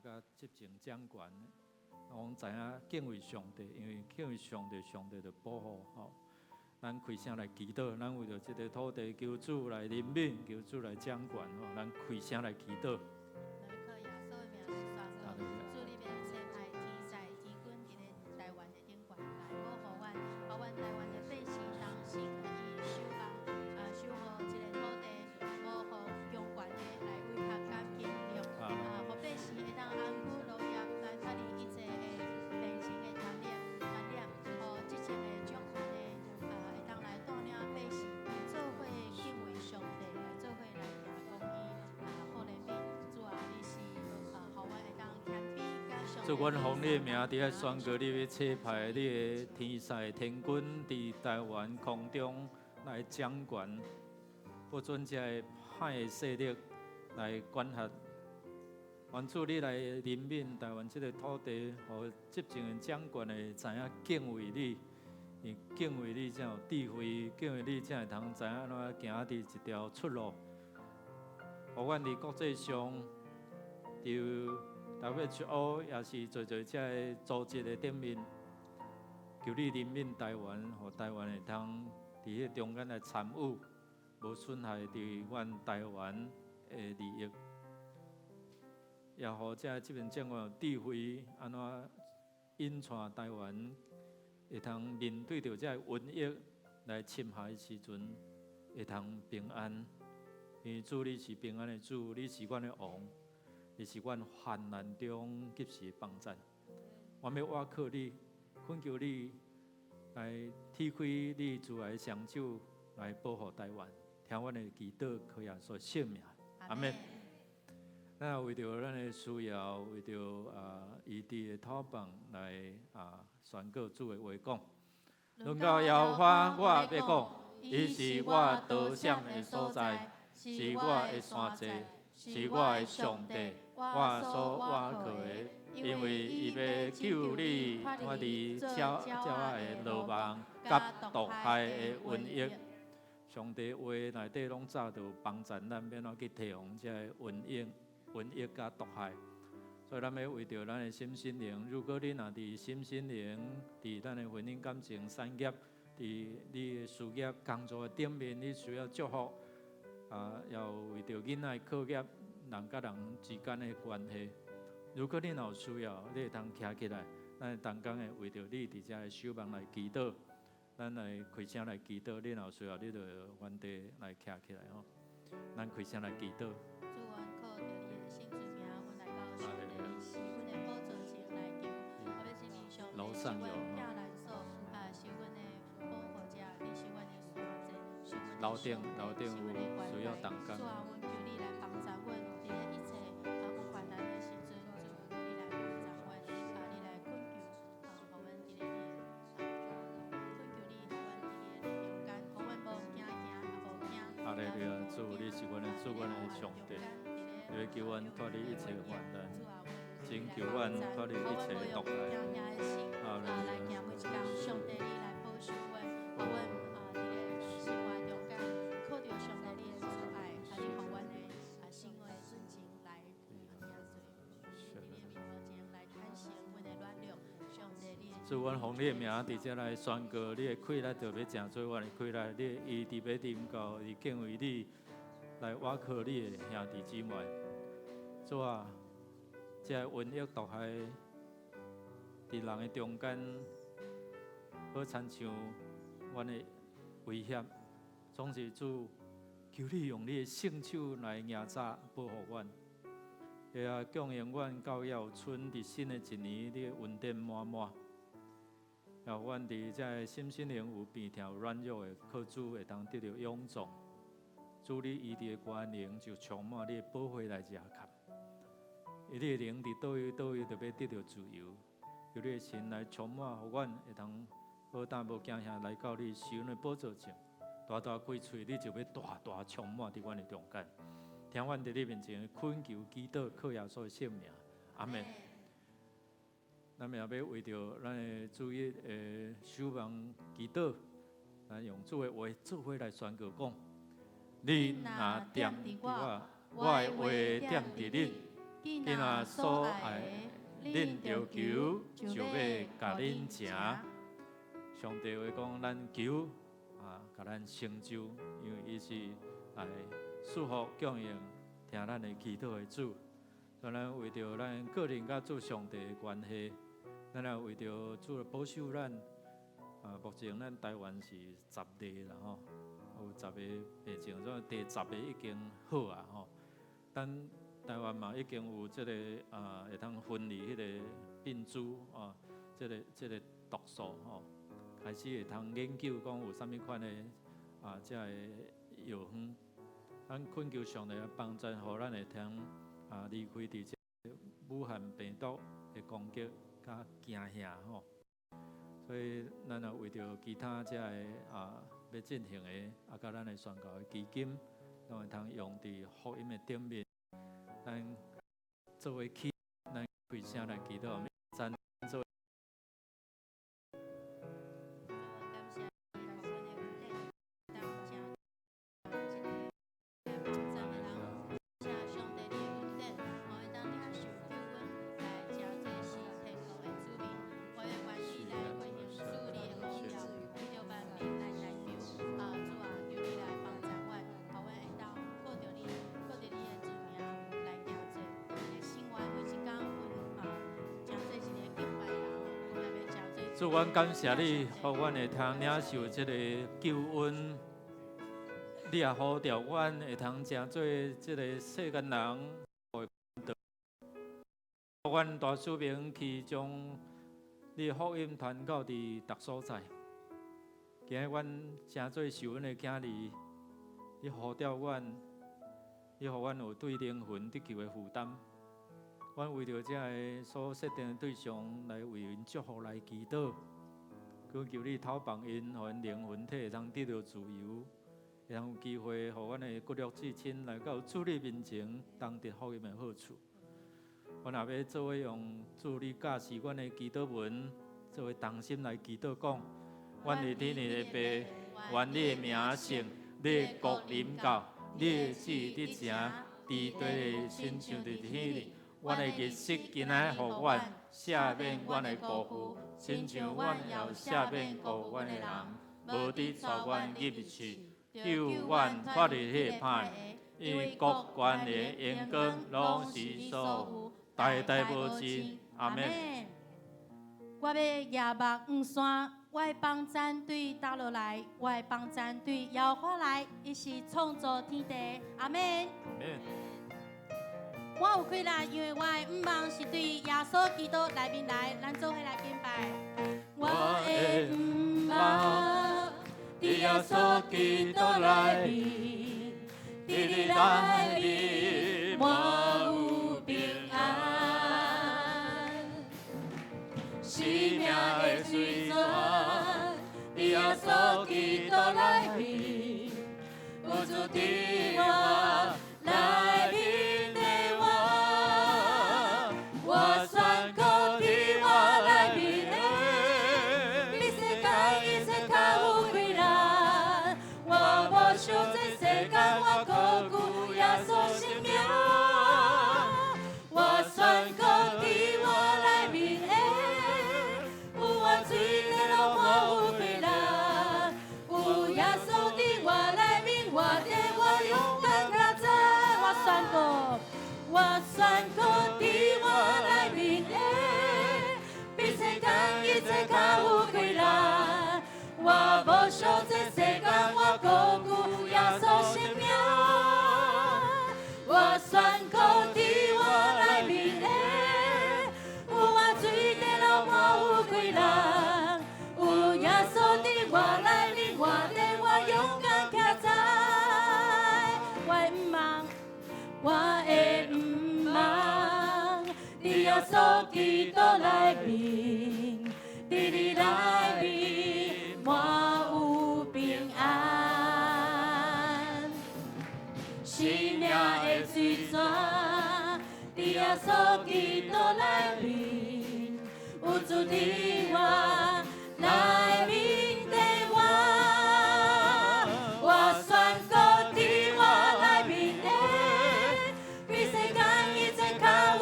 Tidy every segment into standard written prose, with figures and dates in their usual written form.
甲执政掌权，我知影敬畏上帝，因为敬畏上帝，上帝就保护吼。咱开声来祈祷，咱为着这个土地求主来怜悯，求主来掌权吼。咱开声来祈祷。主，阮奉你的名，伫遐宣告你要差派你的天使天军伫台湾空中来掌权，不准这歹的势力来管辖。愿主你来怜悯台湾这个土地，互执政的掌权的知影敬畏你，因敬畏你才有智慧，敬畏你才会通知影安怎行伫一条出路。互阮伫国际上就WHO 也是做这个组织的顶面，求你怜悯台湾，互台湾会通伫迄中间来参与，无损害伫阮台湾的利益，也互这边政府有智慧，安怎引带台湾会通面对着这瘟疫来侵害的时阵，会通平安。因为主你是平安的主，你是阮的王。你是阮患难中及时帮助，我要倚靠你，恳求你来踢开你主来的双手，来保护台湾。听阮的祈祷，靠耶稣圣名，阿门。那为着咱的需要，为着异地的土棒来宣告主的话讲。论到耶和华，我要讲，伊是我得胜的所在，是我的山寨，是我的上帝。我所倚靠的，因为伊要救你脱离鸟的罗网，甲毒害的瘟疫。上帝话内底拢早就帮助咱，免怎去提防这瘟疫甲毒害。所以咱要为着咱的心心灵，如果你若伫心心灵，伫咱的婚姻感情、产业，伫你的事业工作的顶面，你需要祝福要为着囡仔课业。人甲人之间的关系，如果你有需要，你会通徛起来，咱同工的为着你伫遮的守望来祈祷，咱来开声来祈祷。你有需要，你就原地来徛起来吼。咱开声来祈祷。主，阮靠着你的圣名，阮来到上帝的是阮的宝座前来求，我要是面上帝，是阮避难所，是阮的保护者，你是阮的山寨，是阮的上帝，是阮的关怀。主啊，阮求你来帮助阮。主，你是阮的主，阮的上帝，你要求阮脱离一切患难，拯救阮脱离一切毒害。哈利路亚！上帝，你来保守阮，互阮伫咧生活中间，靠着上帝你的慈爱，你互阮的生活顺境来主，阮奉你的名，伫遮来宣告，你的气力就要真做阮的气力，你的意志要临到，伊敬畏你。来倚靠你的兄弟姊妹，主啊，这瘟疫毒害伫人的中间，好亲像阮的威胁，总是主求你用你的圣手来压榨保护阮，也供应阮到要有春伫新的一年，你恩典满满，也阮伫这心心灵有病痛、软弱的，靠主会当得到勇壮。主，你医治的关灵就充满你的保护来遮看，你的灵伫倒位就要得到自由。求你的神来充满，互阮会通好胆无惊吓来到你受的宝座前，大大开喙，你就要大大充满伫阮的中间。听阮伫你面前恳求祈祷，靠耶稣的圣名，阿门。咱也要为着咱的主日守望祈祷，咱用主的话做伙来宣告讲。你若踮伫我，我的话踮伫你，你若所爱的，恁着求，就要甲恁食。上帝话讲，咱求甲咱成就，因为伊是来赐福供应，听咱的祈祷的主。所以咱为着咱个人甲主上帝的关系，咱也为着主保守咱。目前咱台湾是10例啦吼，有10个病症，所以第10个已经好啊吼。咱台湾嘛已经有这个会通分离迄个病株这个毒素吼，开始会通研究讲有啥物款的这个药方，咱恳求上帝来帮助，互咱会通离开伫这武汉病毒的攻击甲惊吓吼。所以咱也为着其他这个要进行的甲咱的宣教的基金，咱会通用伫福音的顶面，咱作为起，咱开声来祈祷，赞作。主，阮感谢你，互阮会通领受这个救恩。你也呼召阮会通成做这个世间人，互阮大使命去将你福音传到伫逐所在。今日阮成做受恩的囝儿，你呼召阮，你互阮有对灵魂得救的负担。阮为着这个所设定的对象来为因祝福来祈祷，恳求你透放因，互因灵魂体会通得到自由，会通有机会，互阮的骨肉至亲来到主你面前，当得福音的好处。阮也要做伙用主你教示阮的祈祷文，作为同心来祈祷讲：阮伫天的爸，愿你的名圣，你的国临到，你的旨意伫成，地地亲像伫天里。阮的日食今仔互阮，赦免阮的过负，亲像阮也赦免过阮的人，无伫带阮入去，救阮脱离迄个歹，因为国权的荣光拢是所有，代代无尽。阿门。我要夜幕黄山，我的帮战队打落来，我的帮战队摇花来，伊是创造天地。阿门。我有开啦，因为我的五望是对耶稣基督内面来，咱做伙来敬拜。我的五望，伫耶稣基督内面，伫你内面满有平安。生命的水泉，伫耶稣基督内面，有主伫我内面。我宣告伫我内面的，比世间一切较有贵人。我无想这世间，我高举耶稣生命。我宣告伫我内面的，有我水地路满有贵人。有耶稣伫我内面，我伫我勇敢徛在。我唔忙，我的唔忙，伫耶稣基督内面，伫你内面满有平安。生命的水泉，伫耶稣基督内面，有主伫我内面的我。我宣告伫我内面的，比世间一切较有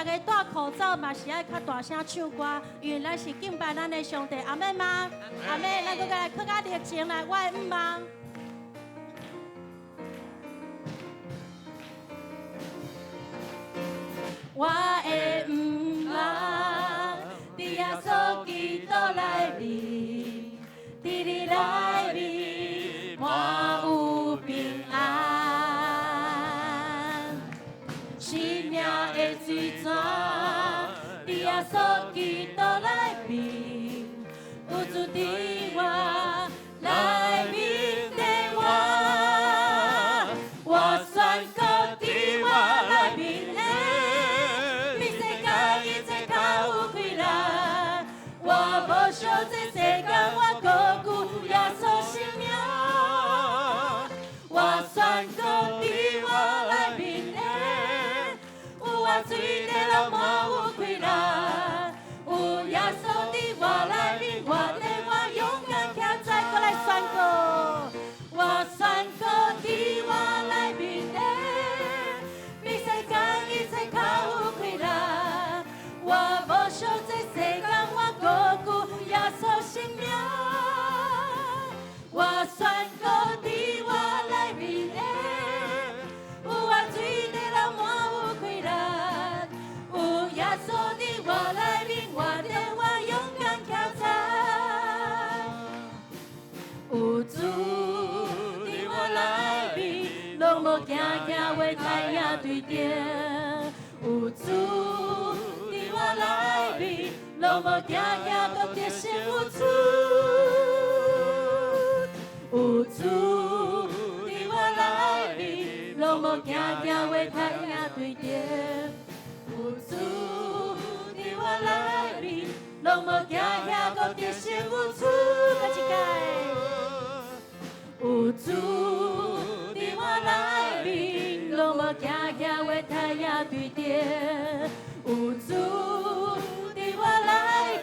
大家戴口罩嘛是爱较大声唱歌，因为咱是敬拜咱的上帝。阿门吗？阿门。咱搁来更加热情来，我的毋望。我的毋望，伫耶稣基督内面，伫你内面满有平安。生命的水泉，伫耶稣基督内面，有主伫我内面的我，我宣告伫我内面的。小这世间，我高举耶稣生命，我宣告伫我内面的，有我水地流满有快乐，有耶稣伫我内面，我的我勇敢站在，搁来宣告，我宣告伫我内面的，比世间一切较有快乐，我无小这世间，我高举。耶稣生命，我宣告伫我内面的，有我水地流满有快乐，有耶稣伫我内面，我的我勇敢站在，有主伫我内面，拢无惊惊话太也对着，有主伫我内面。拢无惊惊，搁得胜有主，有主伫我内面，拢无惊惊话太也对着，有主伫我内面，拢无惊惊，搁得胜有主，再一届，有主伫我内面，拢无惊惊话太也对着，有主。我内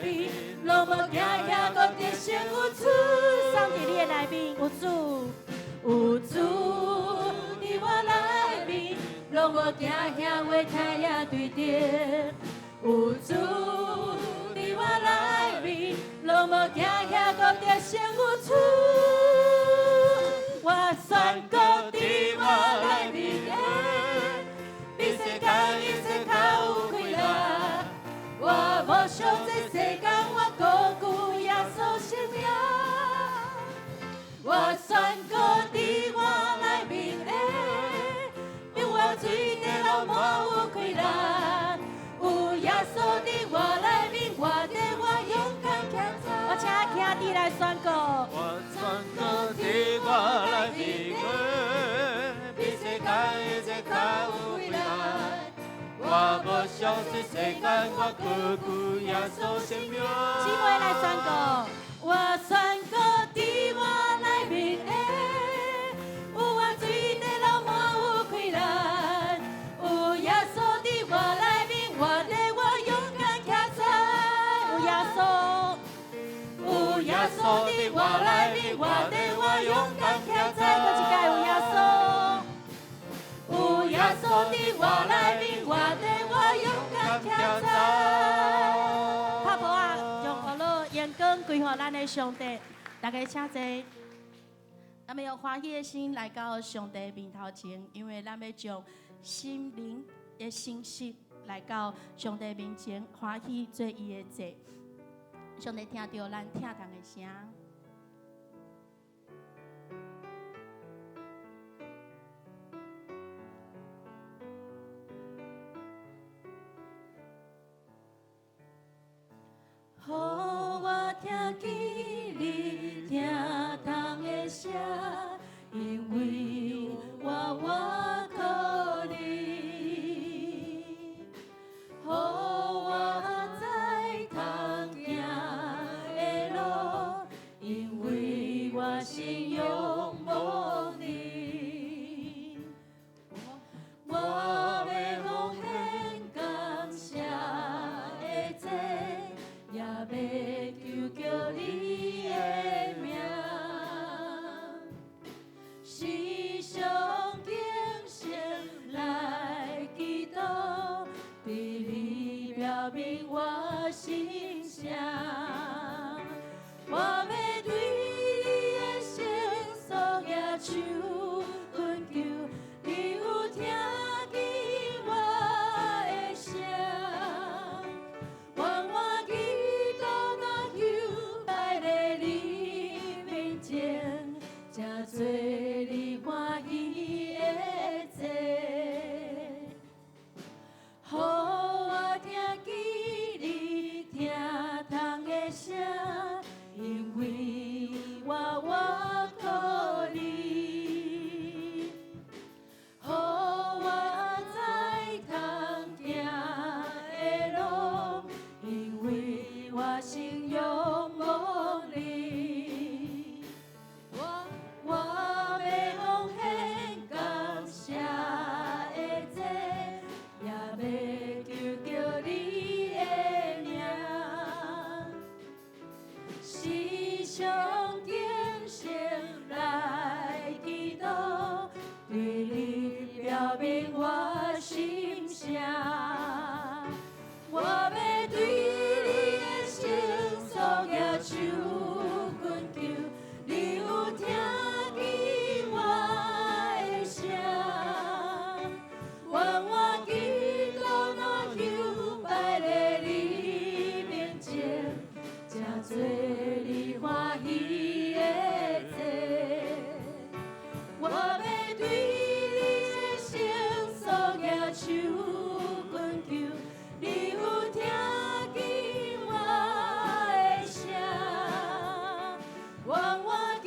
面，拢无惊惊，搁得胜有主。送伫你的内面，有主，有主伫我内面，拢无惊惊，话太也对着。有主伫我内面，拢无惊惊，搁得胜有主。我宣告伫我内面的，比世间一切较有快乐。我无想这世间，我高举耶稣生命，我宣告伫我内面的，比我水地流满有快乐，有耶稣伫我内面，我的我勇敢站在。我请兄弟来宣告。我宣告伫我内面的，比世间一切较有快乐。我无相信世间，我高举耶稣生命。姊妹来宣告，我宣告伫我内面的，有我水地流满有快乐，有耶稣伫我内面，我的我勇敢站在，有耶稣，有耶稣伫我内面，我的我勇敢站在，搁一届有耶稣。有耶稣伫我内面，我的我勇敢站在。拍鼓啊，用火炉烟光归予咱的上帝，大家请坐。咱们用欢喜的心来到上帝面头前，因为咱要将心灵的信息来到上帝面前，欢喜做伊的祭。上帝听到咱疼痛的声。予我听见你疼痛的声，因为我靠你。予我在通行的路，因为我心仰望你。我要奉献感谢的祭。也要求叫你应我心声。我要对你的圣所举手恳求，你有听见我的声？愿我祈祷若求拜在你面前，真做你欢喜的祭。我要对你的圣所举手恳求，你有听见我的声？愿我祈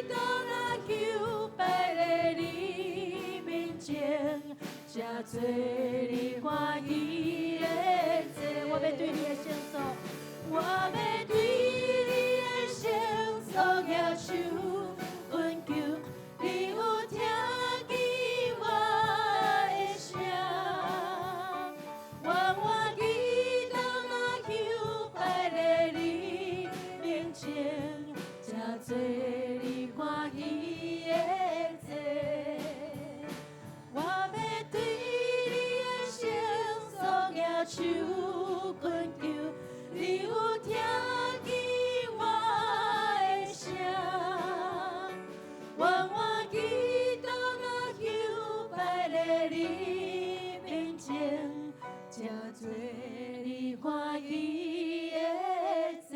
祷若求拜在你面前，真做你欢喜的祭。我要对你的圣所，我要对你的圣所举手恳求，你有听见我的声？愿我祈祷若求拜在你面前，真做你欢喜的祭。我要对你的圣所举手恳求，你有听见我的声？愿我祈祷若求拜在你面前，真做你欢喜的祭。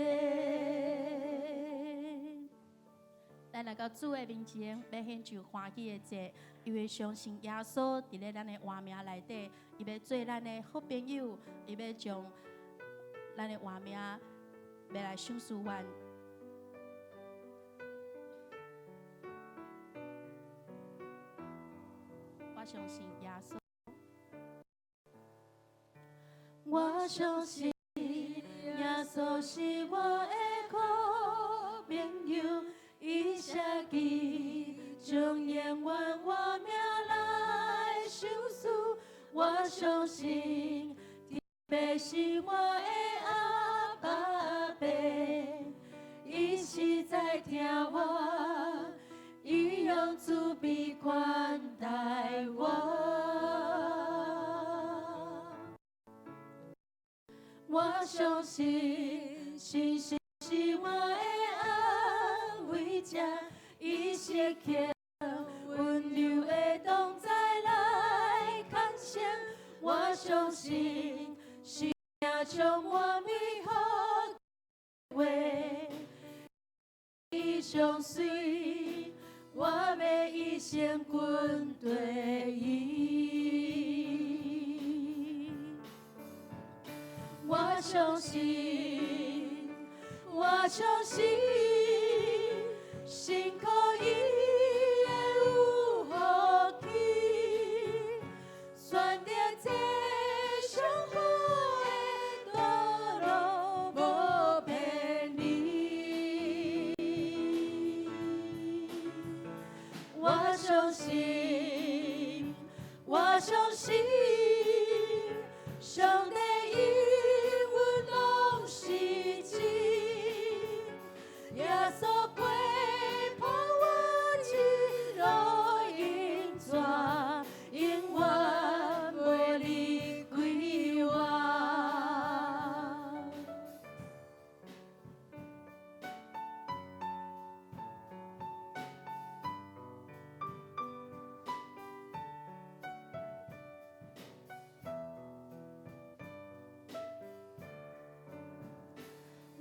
咱来到主的面前，要献上欢喜的祭，因为相信耶稣伫咧咱的活命内底，伊要做咱的好朋友，伊要将咱的活命要来享受完。我相信耶稣，我相信耶稣是我的好朋友，伊舍己将永远我命来相思。我相信天父是我的阿爸爸，伊是在听我，伊用慈悲款待我。我相信信心是我的安慰者，伊是刻温柔的同在来看见。我相信是命将我美好话，伊相随，我要一生跟对伊。我相信，我相信，心可以有福气，选择这上好的道路，无偏离。我相信，我相信，上帝因阮拢是真，耶稣陪伴我一路引带，永远袂离开我。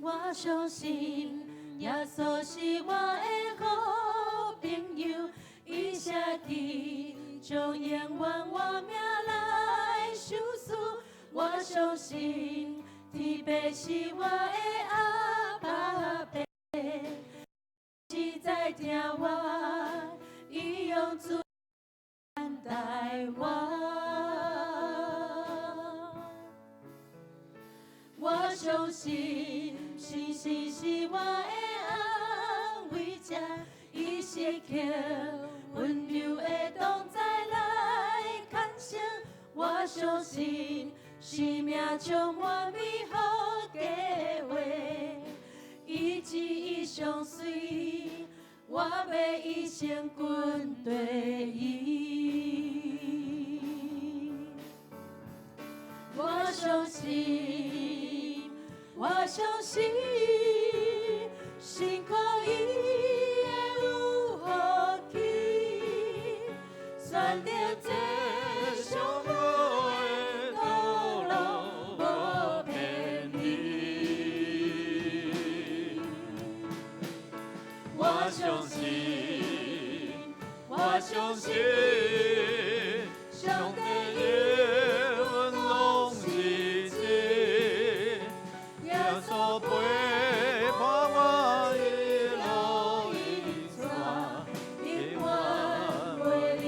我相信耶稣是我的好朋友，伊舍己将永远我命来相思。我相信天父是我的阿爸爸，是在听我，伊用慈款待我。我相信信心是我的安慰者，伊是刻温柔的同在来看见。我相信是命将我美好计划，一一相随，我要一生跟对伊。相信，心靠伊会有福气，选择这上好的道路，无偏离。我相信，我相信，上帝的恩拢是真，耶稣陪伴我一路一转，永远袂离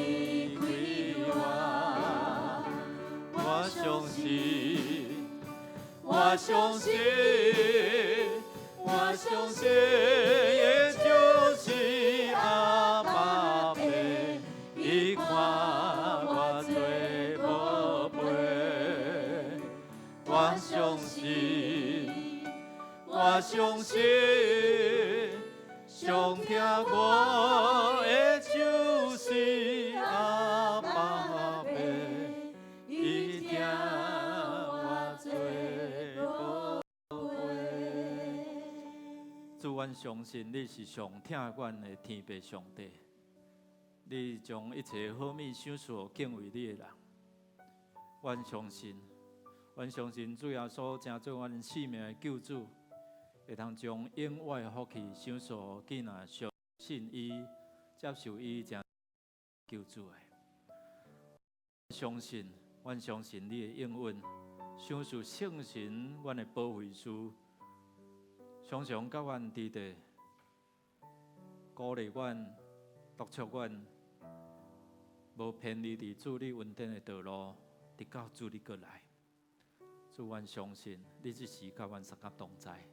开我。我相信，我相信，我相信，也就是阿爸爸，伊看我做宝贝。我相信，我相信，上听我的就是阿爸爸，伊听我做宝贝。主，阮相信你是上听阮的天父上帝，你将一切好物赏赐敬畏你的人。阮相信，阮相信主耶稣成做阮生命的救主，会通将永远的福气赏赐给那相信伊、接受伊成救主的。相信，阮相信你的应允，赏赐圣神，阮的保惠师，常常甲阮伫地，鼓励阮、督促阮，无偏离伫主你恩典的道路，直到主你过来。主，阮相信你即时甲阮三甲同在，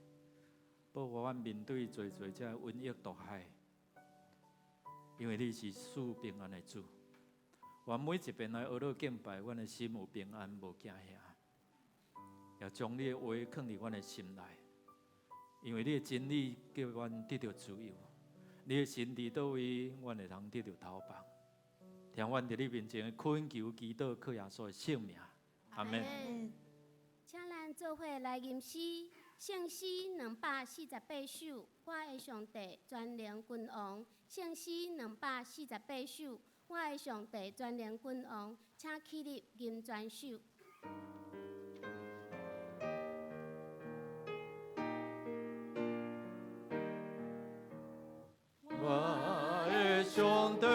保护阮面对这瘟疫毒害，因为你是赐平安的主。阮每一遍来学乐敬拜，阮的心有平安，无惊吓，也将你的话放伫阮的心内，因为你的真理叫阮得到自由，你的神伫倒位，阮会通得到逃亡。听阮伫你面前恳求祈祷，靠耶稣的圣名，阿门。请咱做伙来吟诗，圣诗248首，我的上帝全能君王。圣诗248首，我的上帝全能君王，请起立吟全首。我的上帝。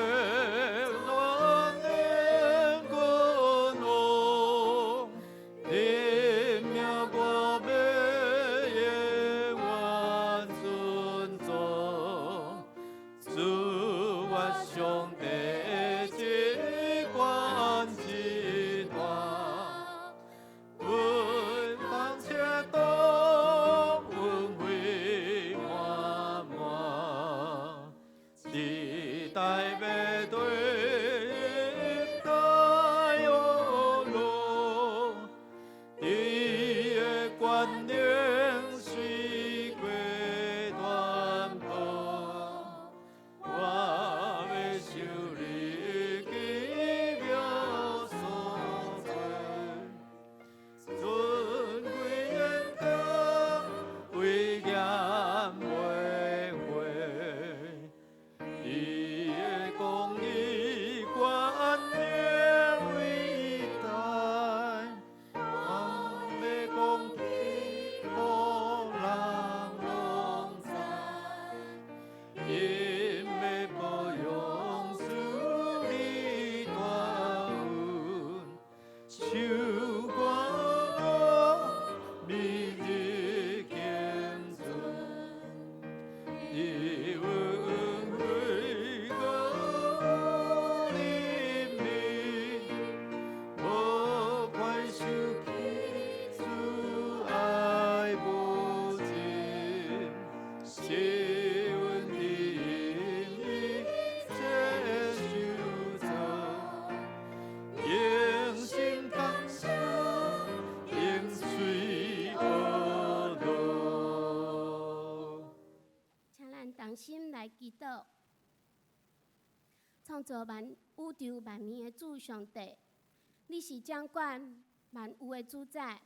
心来祈祷，创造宇宙万物的主上帝，你是掌管万有的主宰，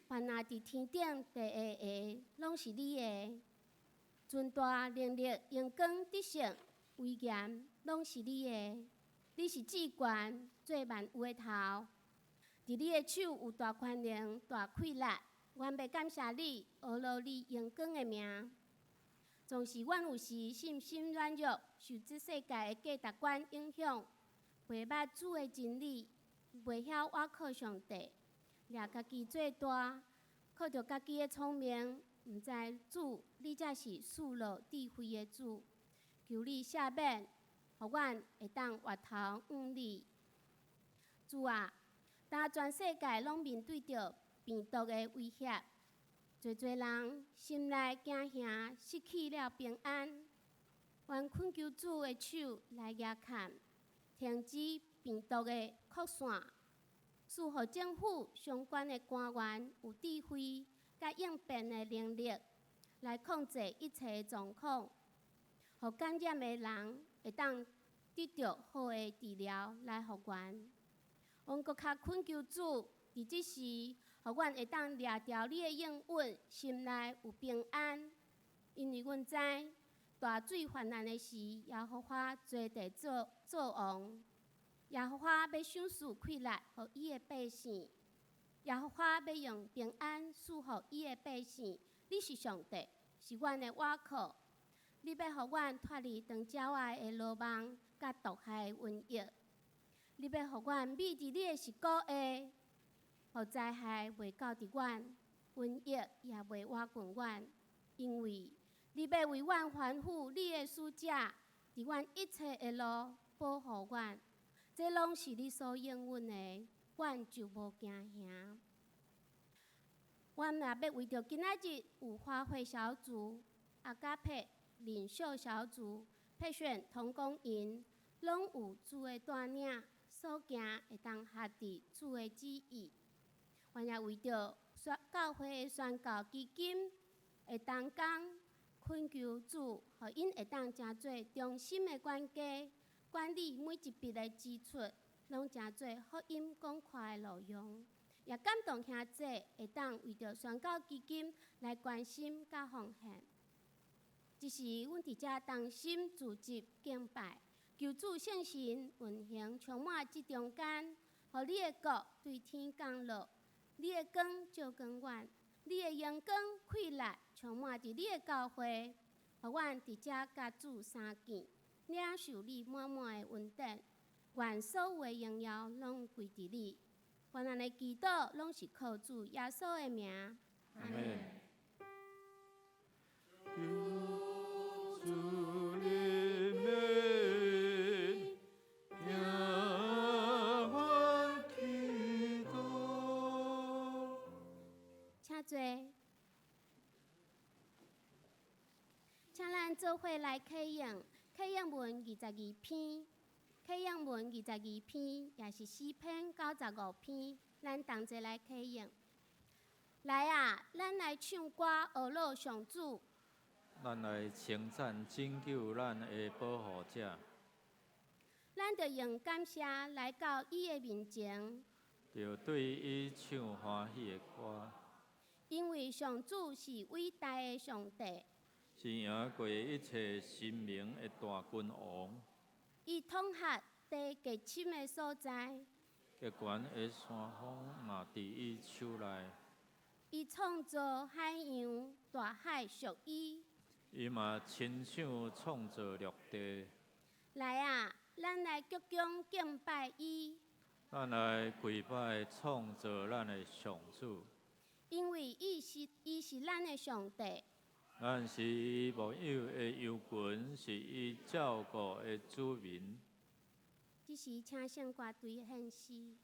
凡那伫天顶地下的，拢是你的；尊大能力、荣光、得胜、威严，拢是你的。你是至高，做万有的头。伫你的手有大权能、大气力，阮要感谢你，学罗你荣光的名。总是阮有时信心软弱，受这世界的价值观影响，袂捌主的真理，袂晓倚靠上帝，掠家己做大，靠着家己的聪明，毋知主你才是赐落智慧的主。求你赦免，互阮会当回头向你。主啊，当全世界拢面对着病毒的威胁，侪人心内惊吓，失去了平安。愿恳求主的手来压砍，停止病毒的扩散，使互政府相关的官员有智慧甲应变的能力，来控制一切状况，互感染的人会当得到好的治疗来复原。阮搁较恳求主，伫即时，互阮会当掠着你的应允，心内有平安。因为阮知大水泛滥的时，耶和华做地做王。耶和华要赏赐气力，互伊的百姓。耶和华要用平安赐互伊的百姓。你是上帝，是阮的倚靠。你要互阮脱离长鸟仔的罗网，甲毒害的瘟疫。你要互阮秘伫你的十股下，互灾害袂到伫阮，瘟疫也袂挖滚阮。因为你要为阮吩咐你的使者，伫阮一切的路保护阮。这拢是你所应允的，阮就无惊吓。阮也要为着今仔日有花卉小组、阿加佩领袖小组、配选同工营，拢有主的带领，所行会当合伫主的旨意。阮也为着教会的宣教基金，会当讲恳求主，互因会当诚做忠心的管家，管理每一笔的支出，拢诚做福音讲快的路用。也感动兄姐会当为着宣教基金来关心甲奉献。即时，阮伫遮同心自集敬拜，求主圣神运行充满即中间，互你的国对天降落，你的光照光阮，你的阳光气力充满伫你的教会，互阮伫遮甲主相见，领受你满满的恩典。愿所有的荣耀拢归伫你。愿咱的祈祷拢是靠主耶稣的名。阿门。请坐，请咱做伙来启用启用文22篇。启用文22篇，也是诗篇95篇，咱同齐来启用。来啊，咱来唱歌，学乐上主。咱来称赞拯救咱的保护者。咱着用感谢来到伊的面前，着对伊唱欢喜的歌。因为上主是伟大的上帝，是赢过一切神明的大君王。伊统辖地极深的所在，极悬的山峰嘛伫伊手内。伊创造海洋，大海属伊。伊嘛亲手创造陆地。来啊，咱来鞠躬敬拜伊。咱来跪拜创造咱的上主。因为伊是咱的上帝。咱是伊牧养的羊群，是伊照顾的主民。即时，请圣歌队献诗。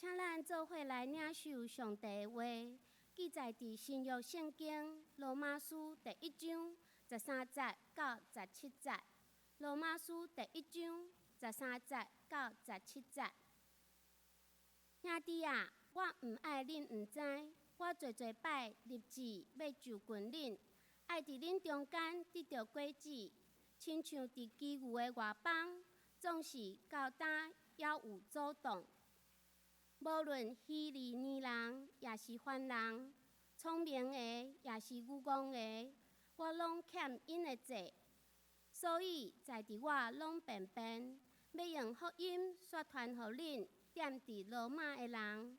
请咱做伙来领受上帝的话，记载伫新约圣经罗马书第1章13节到17节。罗马书第1章13节到17节。兄弟啊，我毋爱恁毋知，我侪侪摆立志要就近恁，爱伫恁中间得到果子，亲像伫基牛的外邦，总是高大也有阻挡。无论希利尼人也是番人，聪明的也是愚戆的，我拢欠因的债。所以在伫我拢便便，要用福音宣传互恁踮伫罗马的人，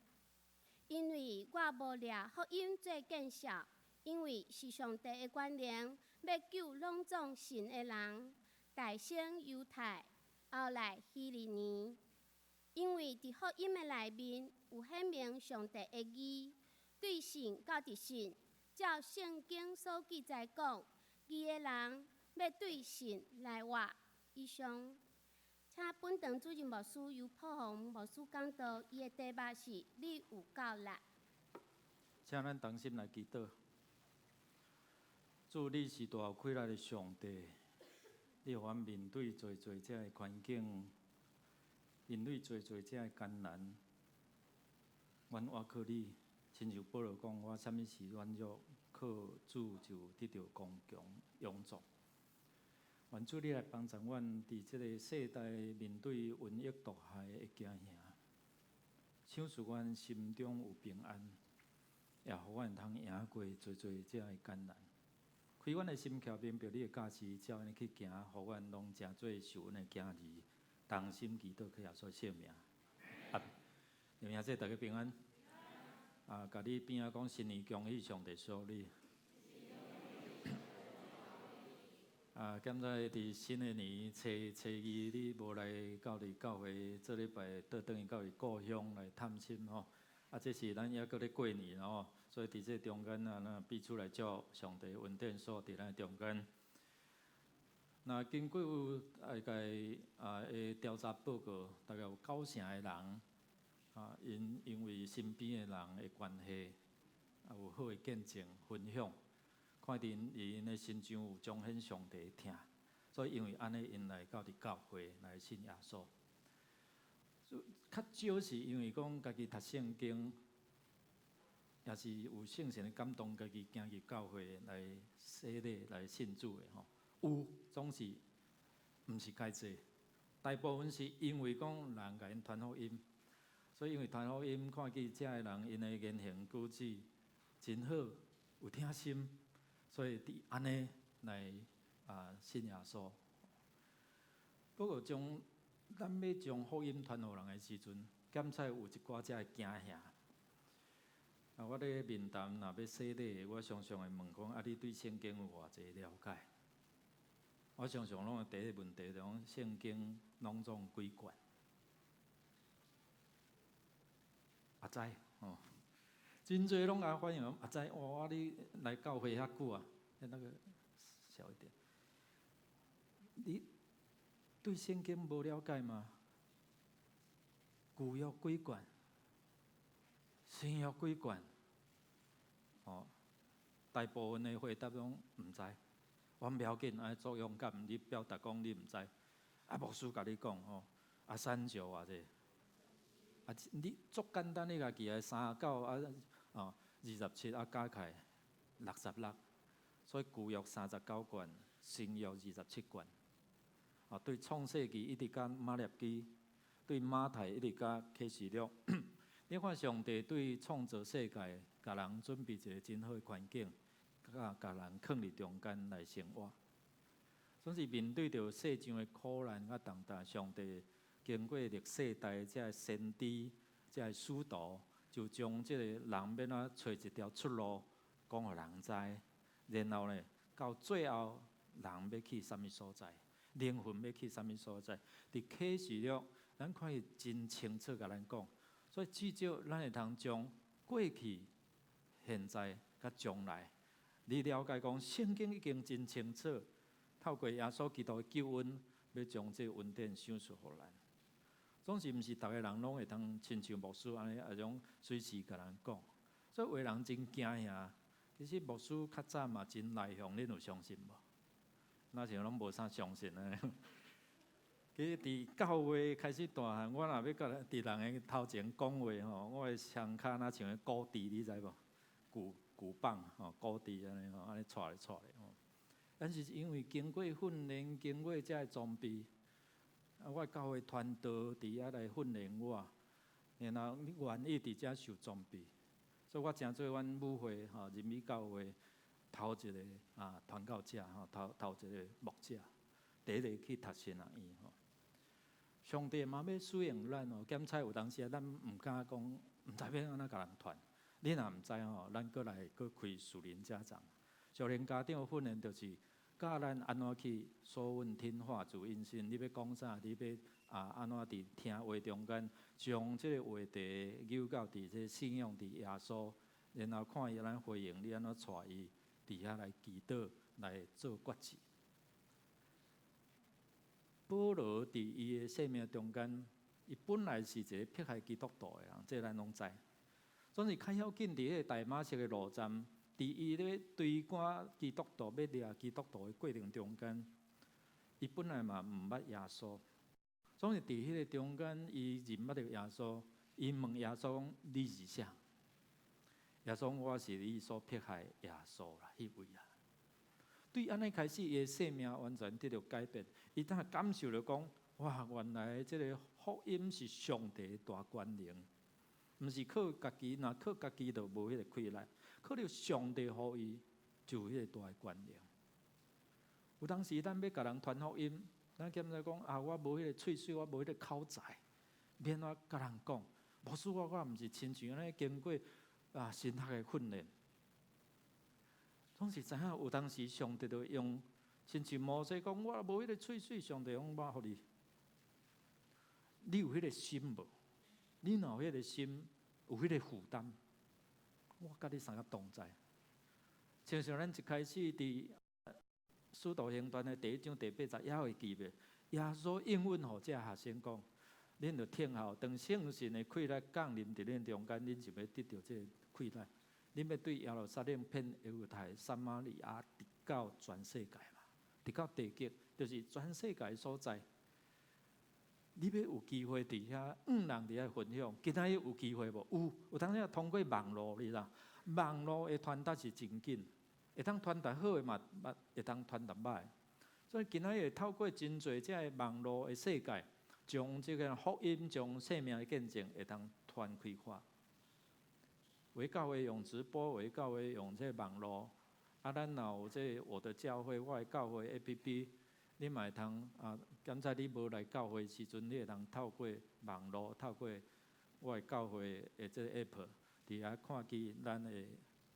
因为我无掠福音做见笑，因为是上帝的权能，要救拢总信的人，大先犹太，后来希利尼。因为伫福音的内面有显明上帝的义，对信到伫信，照圣经所记载讲，义的人要对信来活。以上，请本堂主任牧师由破洪牧师讲道，伊的题目是“你有够力”。请咱同心来祈祷。主，你是大有气力的上帝，你予阮面对侪侪遮的环境，面对侪侪遮的艰难，阮倚靠你，亲像保罗讲，我啥物事软弱，靠主就得到刚强勇壮。愿主你来帮助阮，伫即个世代面对瘟疫毒害的惊吓，赏赐阮心中有平安，也互阮通赢过侪侪遮的艰难。开阮的心窍，明白你的价值，照安尼去行，互阮拢诚做受恩的囝儿。同心祈祷，去耶稣圣名。愿兄弟大家平安。甲你边仔讲新年恭喜上帝属你。现在伫新的年初二，你无来到伫教会，这礼拜倒转去到伊故乡来探亲吼。这是咱还阁咧过年吼，所以伫这中间咱必出来照上帝恩典所伫咱中间。那经过大概的调查报告，大概有90%的人因为身边的人的关系，有好的见证分享。看见因的心上有彰显上帝的疼，所以因为安尼，因来到伫教会来信耶稣。较少是因为讲家己读圣经，也是有圣神的感动，家己行入教会来洗礼来信主的吼。有总是毋是介济，大部分是因为讲人甲因传福音，所以因为传福音，看见遮个人因的言行举止真好，有听心。所以伫安尼来信耶稣。不过咱要将福音传互人的时阵，检采有一寡遮的惊吓。我咧面谈若要洗礼，我常常会问讲：你对圣经有偌济了解？我常常拢第一个问题就讲：圣经拢总几卷？知哦。真侪拢也反映知哇！你来教会遐久啊？那个小一点。你对圣经无了解吗？旧约几卷？新约几卷？哦，大部分的回答拢毋知。我不要紧，爱做勇敢，你表达讲你毋知。牧师甲你讲吼，三九偌济。你足简单，你家己的3927加起来66，所以旧约39卷，新约27卷。对创世纪一直到马列基，对马太一直到启示录，你看上帝对创造世界，甲人准备一个真好的环境，甲人放伫中间来生活。总是面对着世上的苦难甲重担，上帝经过历世代遮先知、遮使徒，就将即个人要怎找一条出路，讲互人知。然后呢，到最后，人要去啥物所在，灵魂要去啥物所在，伫启示录，咱看伊真清楚甲咱讲。所以至少咱会通将过去、现在甲将来，你了解讲圣经已经真清楚，透过耶稣基督的救恩，要将这恩典赏赐互咱。总是毋是逐个人拢会通亲像牧师安尼啊种随时甲人讲，所以有的人真惊遐。其实牧师较早嘛真内向，恁有相信无？那像拢无啥相信安尼。其实伫教会开始大汉，我若要甲伫人个头前讲话吼，我的双骹若像个鼓笛，你知无？鼓棒吼，鼓笛安尼吼，安尼带咧吼。但是因为经过训练，经过遮个装备，我教会传道伫遐来训练我，然后你愿意伫遮受装备，所以我诚做阮母会吼人美教会头一个传教者吼，头一个牧者，第一个去读神学院吼。上帝嘛要使用咱哦，检查有当时咱毋敢讲，毋知要安怎甲人传。你若毋知吼，咱过来开属灵家长，属灵家长训练就是教咱安怎去说问听话主因心。你要讲啥？你要安怎伫听话中间，将即个话题扭到伫这信仰伫耶稣，然后看伊咱回应，你安怎带伊伫遐来祈祷，来做决志。保罗伫伊的生命中间，伊本来是一个迫害基督徒的人，这咱拢知。总是较要紧伫迄个大马色的路站，伫伊咧追赶基督徒、要掠基督徒的过程中间，伊本来嘛毋捌耶稣。总是伫迄个中间，伊认捌着耶稣，伊问耶稣讲：“你是啥？”耶稣讲：“我是你所迫害耶稣啦，迄位啦。”对安尼开始，伊的生命完全得到改变。伊当感受着讲：哇，原来这个福音是上帝的大权能，毋是靠家己，若靠家己就无迄个气力。靠着上帝予伊，就有迄个大的权能。有当时咱要甲人传福音，咱检查讲我无迄个喙水，我无迄个口才，免我甲人讲。牧师，我毋是亲像安尼经过神学的训练。总是知影有当时上帝就用，亲像摩西讲，我无迄个喙水，上帝讲我互你。你有迄个心无？你若有迄个心，有迄个负担，我甲你三个同在。像咱一开始伫《使徒行传》的第1章第80也会记袂？耶稣应允互这学生讲：恁着听候，当圣神的气力降临伫恁中间，恁就要得到这个气力。恁要对耶路撒冷、遍犹太、撒玛利亚，直到全世界嘛，直到地极，就是全世界所在。你要有机会伫遐人伫遐分享，今仔日有机会无？有当时通过网络，你知？网络的传达是真紧，会当传达好的嘛，会当传达歹。所以今仔日透过真侪这个网络的世界，将这个福音、将生命的见证会当传开发。为教会用直播，为教会用这网络，咱若有这我的教会、我的教会 APP， 你嘛会通刚才你无来教会时阵，你会通透过网络，透过我的教会的这个 APP， 伫遐看见咱的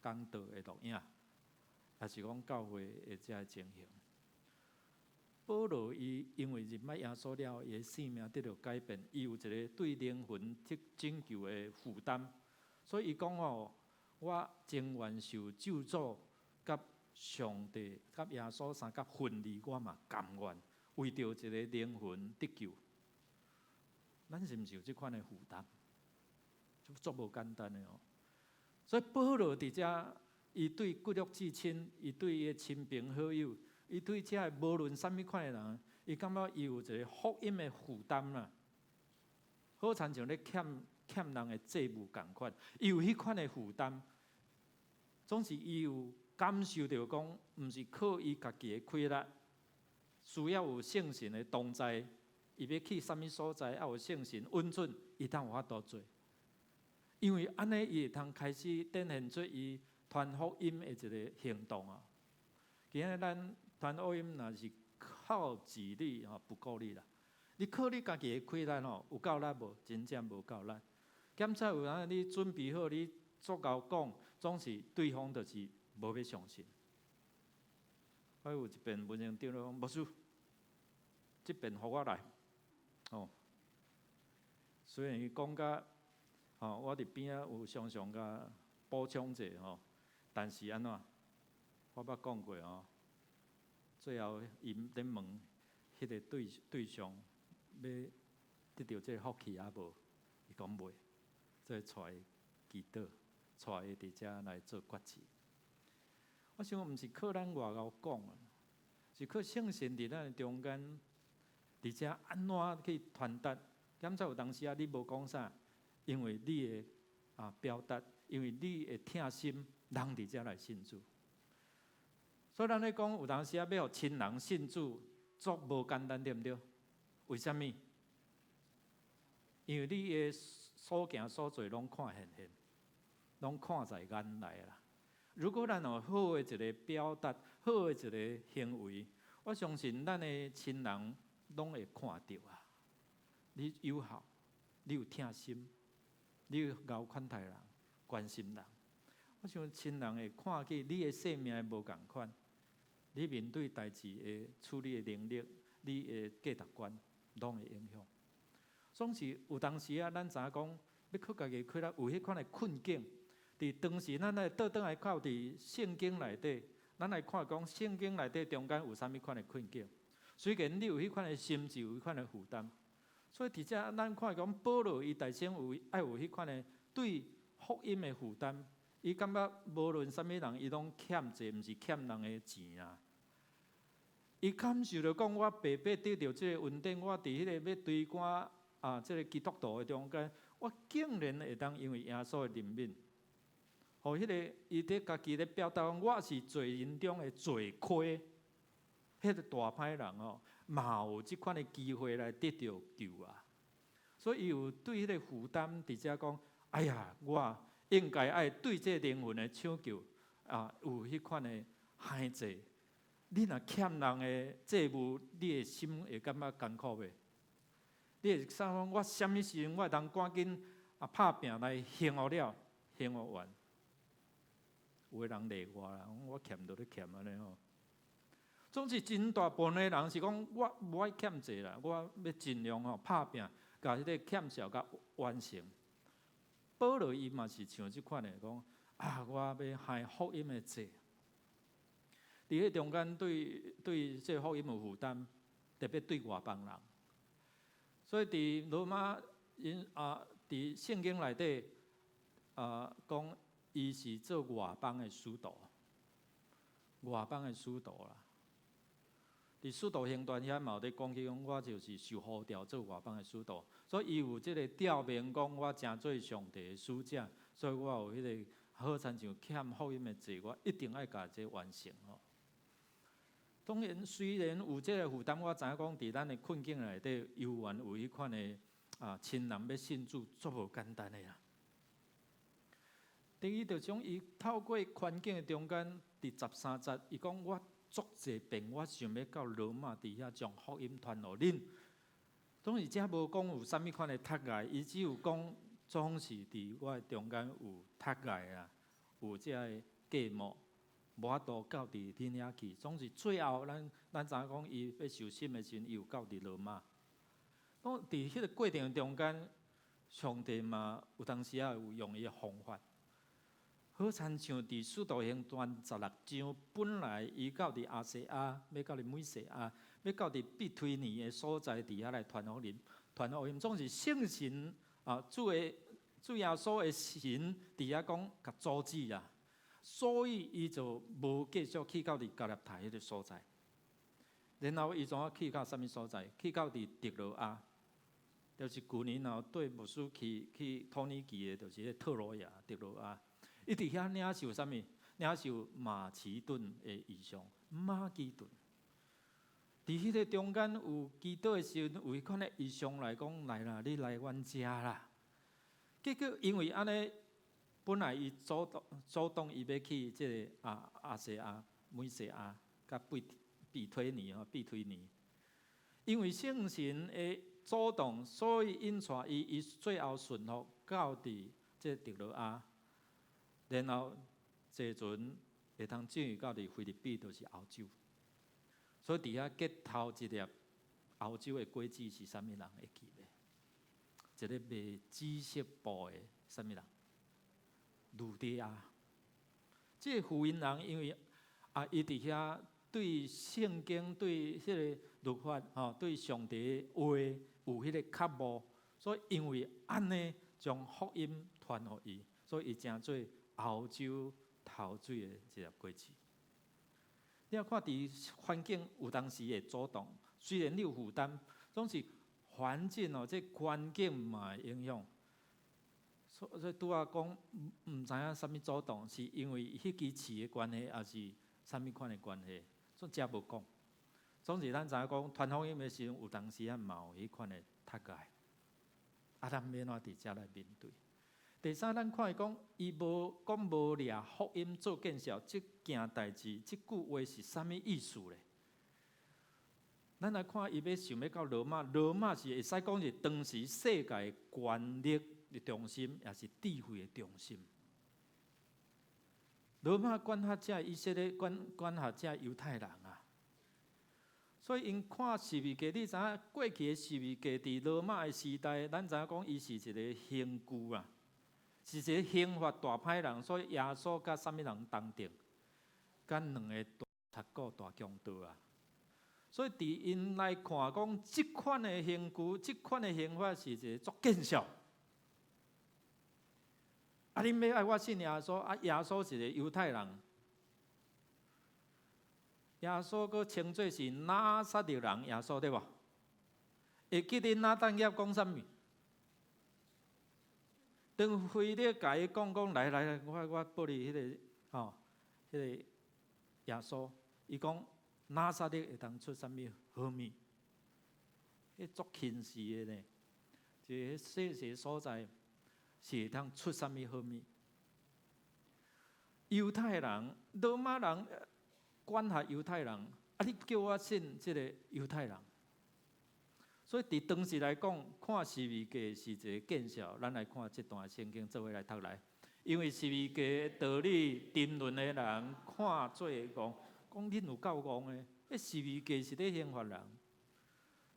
讲道的录影，也是讲教会的这个情形。保罗伊因为认捌耶稣了，伊的生命得到改变，伊有一个对灵魂拯救的负担。所以伊讲我情愿受咒诅，甲上帝、甲耶稣三甲分离，我嘛甘愿为着一个灵魂得救。咱是毋是有这款的负担？足无简单的哦。所以保罗伫遮，伊对骨肉至亲，伊对伊的亲朋好友，伊对遮无论啥物款的人，伊感觉伊有一个福音的负担啦。好亲像咧欠人的债务共款，伊有迄款的负担，总是伊有感受到讲，毋是靠伊家己的气力，需要有圣神的同在，伊要去啥物所在，要有圣神温存，伊当有法度做。因为安尼，伊会通开始展现出伊传福音的一个行动啊。今日咱传福音，若是靠自力不够力啦。你靠你家己的气力有够力无？真正无够力。检查有人你准备好，你足够讲，总是对方就是无要相信。我有一遍文章长讲，牧师，这遍互我来。虽然伊讲甲我伫边仔有常常甲补充者但是安怎？我捌讲过最后伊咧问迄个对象要得到这个福气啊无？伊讲袂，所以带祈祷，带伊伫遮来做决志。我想毋是靠咱外口讲啊，是靠圣神伫咱中间，伫遮安怎去传达？检查有当时啊，你无讲啥，因为你的表达，因为你的疼心，人伫遮来信主。所以咱咧讲，有当时啊，要互亲人信主，足无简单，对毋对？为什么？因为你的所行所做拢看现，拢看在眼内啦。如果咱有好的一个表达，好的一个行为，我相信咱的亲人拢会看到啊。你友好，你有疼心，你有够款待人，关心人。我想亲人会看见你的生命无共款，你面对代志的处理的能力，你的价值观，拢会影响。总是有当时啊，咱知影讲要靠家己开了有迄款的困境。伫当时，咱来倒转来靠伫圣经内底，咱来看讲圣经内底中间有啥物款的困境。虽然你有迄款的心智，有迄款的负担，所以伫遮咱看讲保罗伊大先有爱有迄款的对福音的负担。伊感觉无论啥物人，伊拢欠债，毋是欠人的钱啊。伊感受着讲，我白白得到这个恩典，我伫迄个要追赶这个基督徒的中间，我竟然会当因为耶稣的怜悯。互迄个伊伫家己咧表达讲，我是罪人中的罪魁，迄个大歹人哦，嘛有即款的机会来得到救啊。所以伊有对迄个负担，伫遮讲，哎呀，我应该爱对这灵魂的抢救有迄款的限制。你若欠人的债务，你的心会感觉艰苦袂？你会想讲，我什么时阵我会当赶紧拍拼来还互了，还互完？有的人例我啦，我欠都咧欠安尼吼。总是真大部分的人是讲，我无爱欠债啦，我要尽量拍拼，甲迄个欠小甲完成。保罗伊嘛是像即款的讲，我要还福音的债。伫迄中间对这福音有负担，特别对外邦人。所以伫罗马伫圣经内底讲。伊是做外邦的使徒，外邦的使徒啦。伫使徒行传遐嘛有咧讲起讲，我就是受呼召做外邦的使徒，所以伊有即个吊名讲，我诚做上帝的使者，所以我有迄个好亲像欠福音的债，我一定爱甲这完成吼。当然，虽然有即个负担，我知影讲伫咱的困境内底，犹原有迄款的亲人要信主，足无简单的啦。第一，就种伊透过环境的中间，伫13节，伊讲我足济遍，我想要到罗马伫遐将福音传互恁。当然，遮无讲有啥物款的ทัก碍，伊只有讲总是伫我中间有ทัก碍啊，有遮个芥末，无法度到伫恁遐去。总是最后，咱知影讲伊要受审的时阵，伊有到伫罗马。当伫迄个过程中间，上帝嘛有当时啊有用伊的方法。好亲像伫使徒行传16章，本来伊到伫亚细亚，要到伫美西亚，要到伫庇推尼的所在，伫遐来传福音。传福音总是圣神主耶稣的神伫遐讲甲阻止啊，所以伊就无继续去到伫加勒泰迄个所在。然后伊怎去到啥物所在？去到伫特罗亚，就是旧年对牧师去土耳其的，就是迄特罗亚、特罗亚。伊伫遐领受啥物？领受马其顿的异象，马其顿。伫迄个中间有祈祷的时阵，有迄款的异象来讲，来啦，你来阮遮啦。结果因为安尼，本来伊主动伊要去即个亚细亚、美西亚、甲庇推尼。因为圣神的主动，所以引带伊最后顺服到伫即特罗亚。然后坐船会通进入到伫菲律宾，就是欧洲。所以伫遐结头一粒欧洲的果子是啥物人会记咧？一个卖紫色布的啥物人？路底亚。这个福音人因为伊伫遐对圣经、对迄个律法、对上帝的话有迄个较无，所以因为安尼将福音传互伊，所以伊成做欧洲头水的一粒果子。你要看伫环境有当时会阻挡，虽然你有负担，总是环境哦，这环境嘛会影响。所以拄仔讲，唔知影啥物阻挡，是因为迄支市的关系，还是啥物款的关系？所以遮无讲。总是咱知影讲，传福音的时阵，有当时啊嘛有迄款的脱界，啊，咱免怎伫遮来面对。第三，咱看伊讲，伊无讲无掠福音做见效，即件代志，即句话是啥物意思咧？咱来看，伊要想要到罗马，罗马是会使讲是当时世界权力的中心，也是智慧的中心。罗马管辖遮以色列管辖遮犹太人啊，所以因看十字架，你知影过去的十字架伫罗马的时代，咱知影讲伊是一个刑具啊，是一个刑罚大歹人，所以耶稣甲啥物人同定，甲两个大贼骨大强盗啊。所以伫因来看讲，即款的刑具，即款的刑罚是一个足见效。啊，恁要爱我信耶稣，啊，耶稣是一个犹太人，耶稣佫称作是拿撒勒人耶稣对无？会记得拿但业讲啥物？当腓力甲伊讲来，我报你迄个迄个耶稣，伊讲拿撒勒会当出啥物好物？迄足轻视的呢，一个细细所在是会当出啥物好物？犹太人、罗马人管辖犹太人，啊，你叫我信即个犹太人。所以伫当时来讲，看十字架是一个见效。咱来看这段圣经，做伙来读来。因为十字架的道理，沉沦的人看做戆，讲恁有够戆的。迄十字架是咧刑罚人。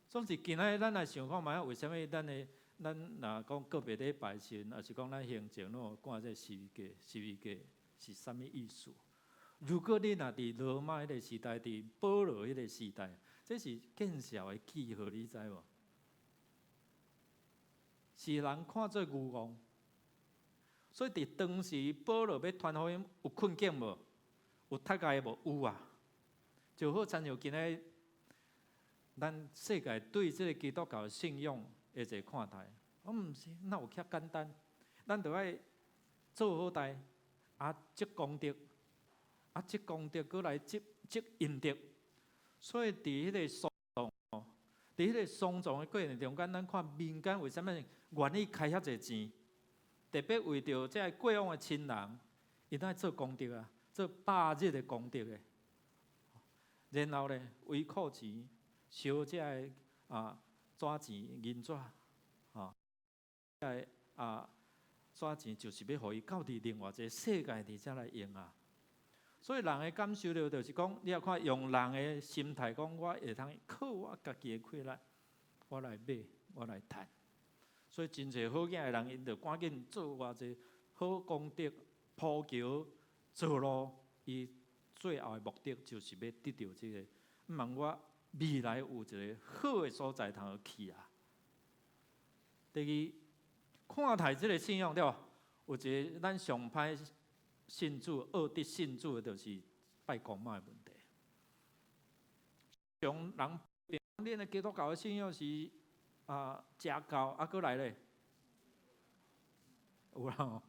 总是今仔咱来想看卖，为什么咱若讲个别礼拜时，还是讲咱行前拢看这十字架？十字架是啥物意思？如果你若伫罗马迄个时代，伫保罗迄个时代，这是见效的记号，你知无？是人看做愚妄，所以伫当时保罗要传福音，有困境无？有脱界无？有啊！就好亲像今仔咱世界对这个基督教的信仰的一个看待，毋是，哪有遐简单？咱着爱做好代，啊，积功德。啊，积功德，过来积阴德，所以伫迄个丧葬，伫迄个丧葬的过程中间，咱看民间为什么愿意开遐侪钱，特别为着这过往的亲人，因爱做功德啊，做百日的功德的，然后咧为库钱烧这纸钱、银纸，纸钱就是要互伊到伫另外一个世界伫遮来用啊。所以人的感受了，就是讲，你要看用人的心态讲，我会通靠我家己的气力，我来买，我来赚。所以真侪好囝的人，因着赶紧做偌济好功德、铺桥、造路，伊最后的目的就是要得到这个，毋茫我未来有一个好的所在通去啊。第二，看待这个信仰对吧？有一个咱上歹。信主、恶得信主的，就是拜公妈的问题。像人恁的基督教的信仰是食教啊，过来咧，有人哦，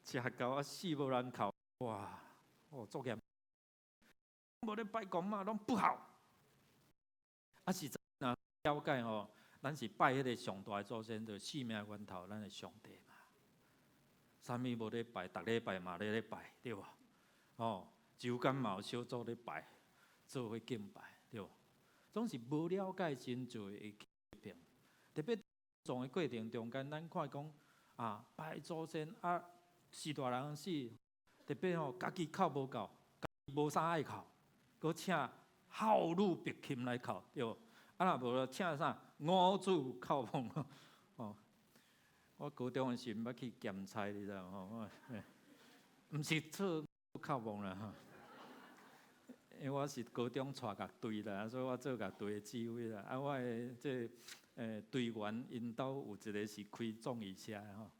食教啊死无人哭，哇，作严，无咧拜公妈拢不好。啊是真啊，了解吼，咱是拜迄个上大的祖先，就是生命源头，咱的上帝。啥物无咧拜，逐礼拜嘛咧拜，对无？周间嘛有小组咧拜，做伙敬拜，对无？总是无了解真侪会批评，特别从的过程中间，咱看讲拜祖先死大人死，特别家己哭无够，家己无啥爱哭，搁请孝女伯钦来哭，对无？若无请啥五子哭奉我高中的时阵捌去检差，你知无？毋是做靠梦啦哈，因为我是高中带乐队啦，所以我做乐队的指挥啦。我的队员因兜有一个是开综艺社的吼，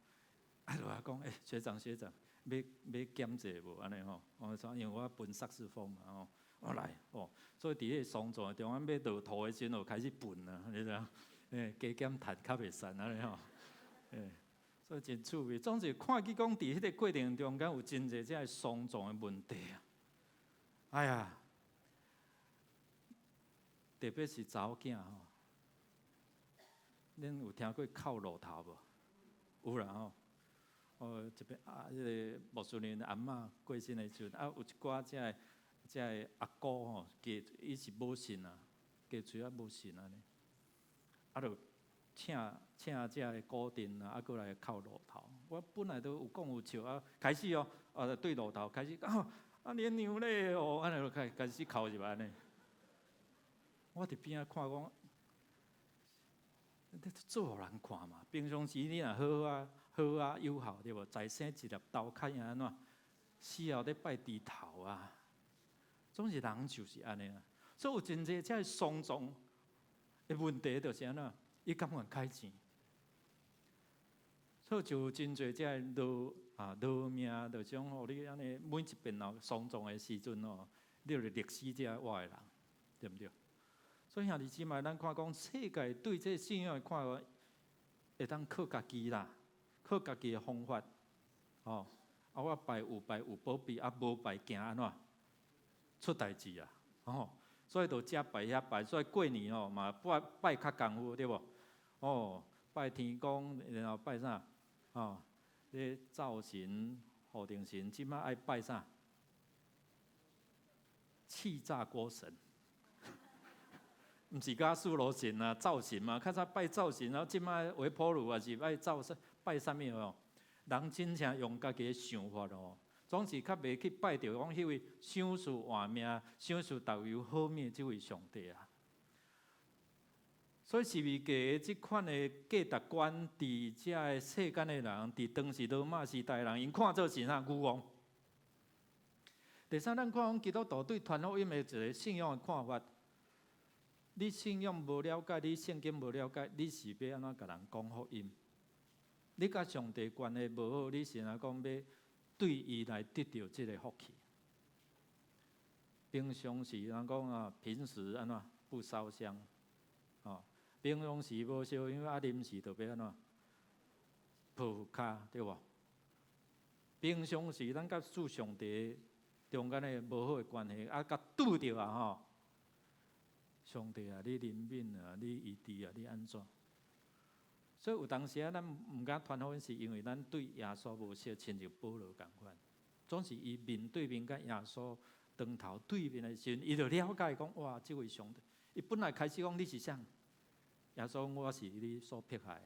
就话讲学长要减者无安尼吼，我说因为我分萨克斯风嘛吼，我来哦，所以伫迄个双座中间要落土的时阵，就开始分啦，你知影？加减弹较袂散安尼吼，所以真趣味。总是看去讲伫迄个过程中间有真侪这双重的问题啊！哎呀，特别是查某囝吼，恁有听过靠路头无？有啦吼。这边迄个穆斯林阿嬷过身的时阵，有一寡这阿姑吼，伊是无信啊，家厝啊无信安尼，就请这个古镇啊，过来靠路头。我本来都有讲有笑开始对路头开始连娘咧安尼就开始哭入来呢。我伫边仔看讲，你做互人看嘛。平常时你若好友好对无？再生一粒豆较安怎？死后咧拜猪头啊！总是人就是安尼啊。所以有真侪这双重的问题，就是安怎？伊甘愿开钱，所以就有真侪这劳命，就种互你安尼每一遍双重的时阵你就是历史这活的人，对不对？所以兄弟姊妹，咱看讲世界对这信仰的看法，会当靠家己啦，靠家己的方法。我拜有保庇，无拜惊安怎出代志啊？所以就遮拜遐拜，所以过年嘛拜较功夫对无？拜天公，然后拜啥？咧灶神、护定神，即摆爱拜啥？气炸锅神。毋是甲苏罗神啊，灶神嘛，较早拜灶神，然后即摆维普鲁也是拜啥物人真正用家己的想法总是较袂去拜着讲迄位享受换命、享受导游好命即位上帝啊。所以是为家即款的价值观，伫遮个世间的人，伫当时罗马时代的人，因看做是啥愚妄。第三，咱看讲基督徒对传福音的一个信仰的看法。你信仰无了解，你圣经无了解，你是要安怎甲人讲福音？你甲上帝关系无好，你是安怎讲要对伊来得到这个福气？平常时人讲平时安怎不烧香？平常时无烧香，临时就要安怎抱脚对无？平常时咱甲主上帝中间的无好的关系，甲拄着上帝啊，你怜悯啊，你医治啊，你安怎？所以有当时咱毋敢传福音，是因为咱对耶稣无熟，亲像保罗共款。总是伊面对面甲耶稣当头对面的时阵，伊就了解讲，哇，这位上帝，伊本来开始讲你是啥？耶稣讲我是你所迫害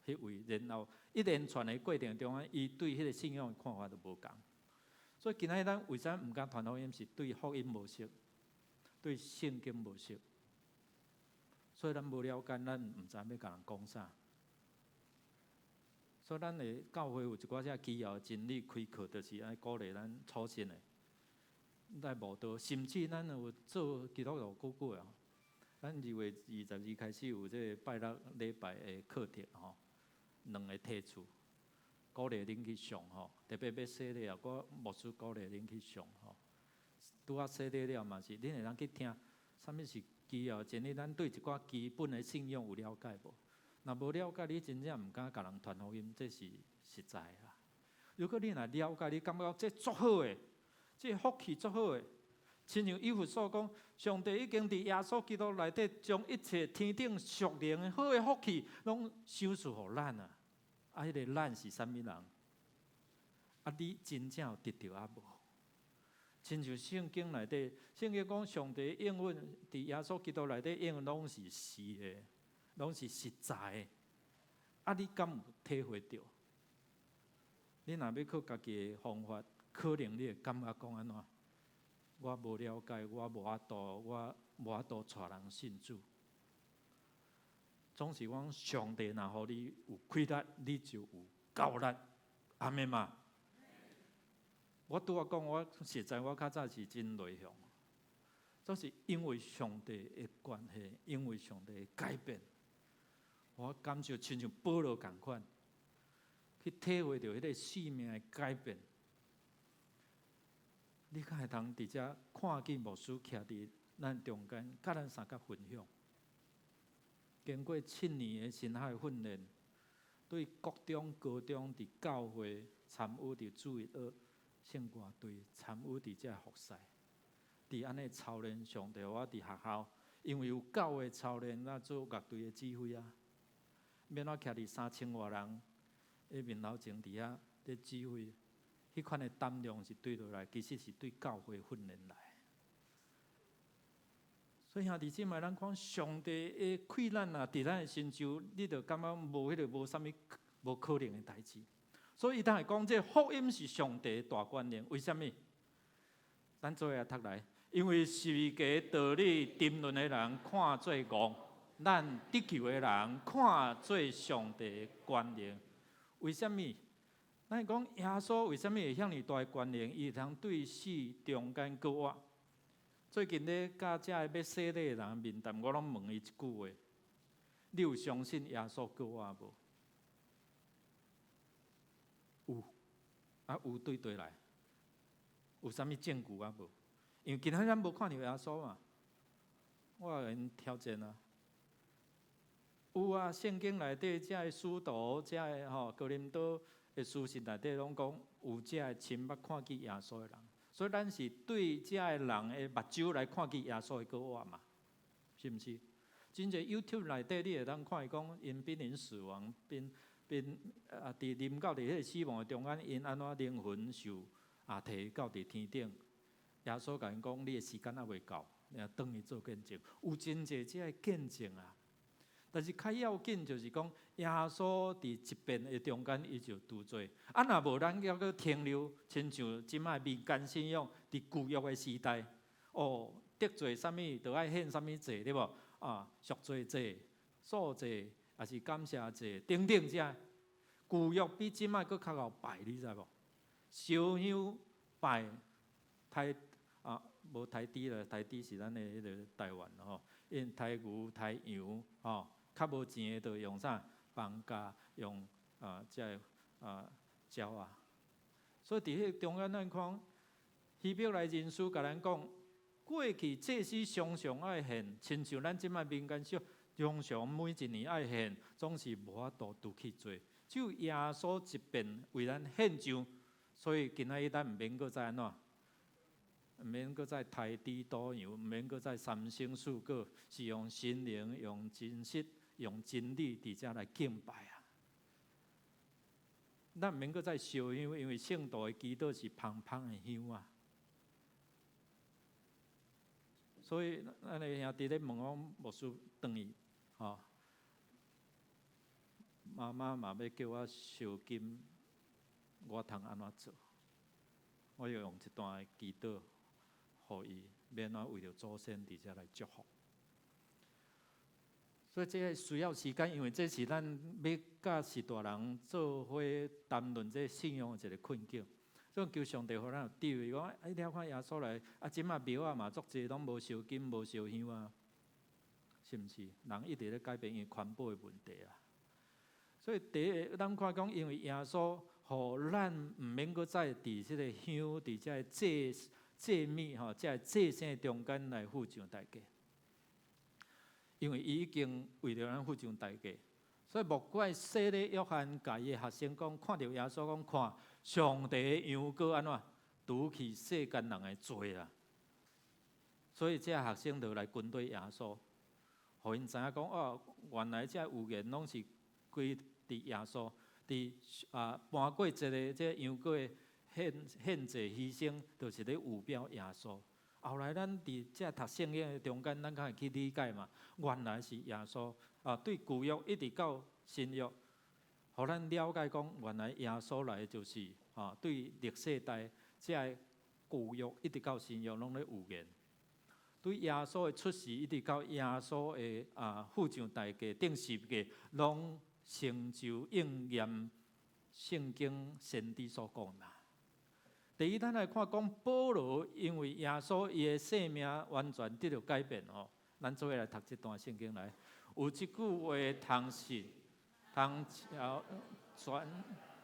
的迄位，然后一连串的过程中伊对迄个信仰的看法都无共。所以今仔咱为啥毋敢传福音，是对福音无熟。对圣经无熟，所以咱无了解，咱毋知要甲人讲啥。所以咱的教会有一寡遮基要真理开课，就是爱鼓励咱初信的来慕道，甚至咱有做基督徒久啊。咱2月22开始有这个拜六礼拜的课程2个梯次，鼓励恁去上特别要洗礼我牧师鼓励恁去上拄洗礼了嘛是，恁会当去听，啥物是基要真理？咱对一寡基本的信仰有了解无？若无了解，你真正毋敢甲人传福音，这是实在啊。如果你若了解，你感觉这足好诶，这福气足好诶。亲像以弗所讲，上帝已经伫耶稣基督内底，将一切天顶属灵的好诶福气，拢赏赐互咱啊！迄个咱是啥物人？你真正有得到无？亲像圣经内底，圣经讲上帝应允伫耶稣基督内底应允拢是是的，拢是实在的。你敢有体会到？你若要靠家己的方法，可能你会感觉讲安怎？我无了解，我无法度，我无法度带人信主。总是讲上帝若互你有开力，你就有够力，阿们嘛？我拄仔讲，我实在我较早是真内向，都是因为上帝的关系，因为上帝的改变，我感受亲像保罗同款，去体会到迄个生命的改变。你敢会通伫遮看见牧师徛伫咱中间，甲咱三角分享。经过7年的神学训练，对各种高中伫教会参与伫主日学圣歌队，参与伫遮服侍，伫安尼操练上帝。我伫学校，因为有教会操练，咱做乐队的指挥啊，免我徛伫3000多人的面头前伫遐咧指挥。迄款的胆量是对落来，其实是对教会训练来。所以兄弟姊妹，咱看上帝的困难啊，伫咱的身上，你着感觉无迄个无啥物无可能的代志。所以伊当会讲，这福音是上帝的大权能。为什么？咱做下读来，因为十字架道理沉沦的人看做戆，咱得救的人看做上帝的权能。为什么？咱讲耶稣为什么会遐尼大的权能？伊通对死中间搁活。最近咧，甲遮要洗礼的人面谈，我拢问伊一句话：你有相信耶稣搁活无？有，啊有对来，有啥物证据啊无？因为今仔咱无看到耶稣嘛，我甲因挑战啊。有啊，圣经内底遮的使徒，遮的哥林多的书信内底拢讲，有遮的亲目看见耶稣的人。所以咱是对遮个人的目睭来看见耶稣的搁活嘛，是毋是？真侪 YouTube 内底你会当看伊讲，因濒临死亡，伫临到伫迄个死亡的中间，因安怎灵魂受提到伫天顶。耶稣甲因讲，你的时间还未到，你要等伊做见证。有真侪遮个见证啊！但是较要紧就是讲，耶稣伫疾病的中间，伊就拄做。啊，若无咱要搁停留，亲像即摆民间信仰伫旧约的时代，得罪啥物，就爱献啥物祭，对无？赎罪祭、素祭，也是感谢祭，等等遮。旧约比即摆搁较后拜，你知无？烧香拜无台猪啦，台猪是咱的迄个台湾吼，因台牛、台羊较无钱的，就用啥放假，用遮鸟啊。所以伫迄中间，咱看希伯来人书甲咱讲，过去祭司常常爱献，亲像咱即摆民间说，常常每一年爱献，总是无法度拄去做。只有耶稣一遍为咱献上，所以今仔日咱毋免搁再安怎。毋免搁再抬猪倒羊，毋免搁再三生四果，是用心灵、用真实、用真理伫遮来敬拜啊！咱毋免搁再烧香，因为圣道的祈祷是香香的香啊。所以，咱的兄弟咧问我牧师转去，妈妈嘛要叫我烧金，我通安怎做？我要用一段的祈祷。互伊免啊为着祖先伫遮来祝福，所以这个需要时间，因为这是咱要甲士大人做伙谈论这信仰的一个困境。所以求上帝互咱有智慧，讲你了看耶稣来，即马庙啊嘛足济拢无烧金、无烧香啊，是毋是？人一直咧改变因环保的问题啊。所以第一，咱看讲，因为耶稣互咱毋免搁再伫即个香，伫遮祭米即个祭牲中间来付上代价，因为伊已经为着咱付上代价，所以莫怪洗礼约翰甲伊的学生讲，看到耶稣讲，看上帝的羊羔安怎除去世间人的罪啊！所以这学生就来跟对耶稣，互因知影讲原来这有言拢是归伫耶稣，伫搬过节的这羊羔的。献祭牺牲，就是咧有表耶稣。后来咱伫遮读圣经的中间，咱较会去理解嘛。原来是耶稣对旧约一直到新约，互咱了解讲，原来耶稣来就是对历世代遮旧约一直到新约拢咧有言。对耶稣的出世一直到耶稣的付上代价定十字架，拢成就应验圣经先知所讲嘛。第一，咱来看讲保罗，因为耶稣伊的生命完全得到改变咱做伙来读这段圣经来。有一句话通信，通传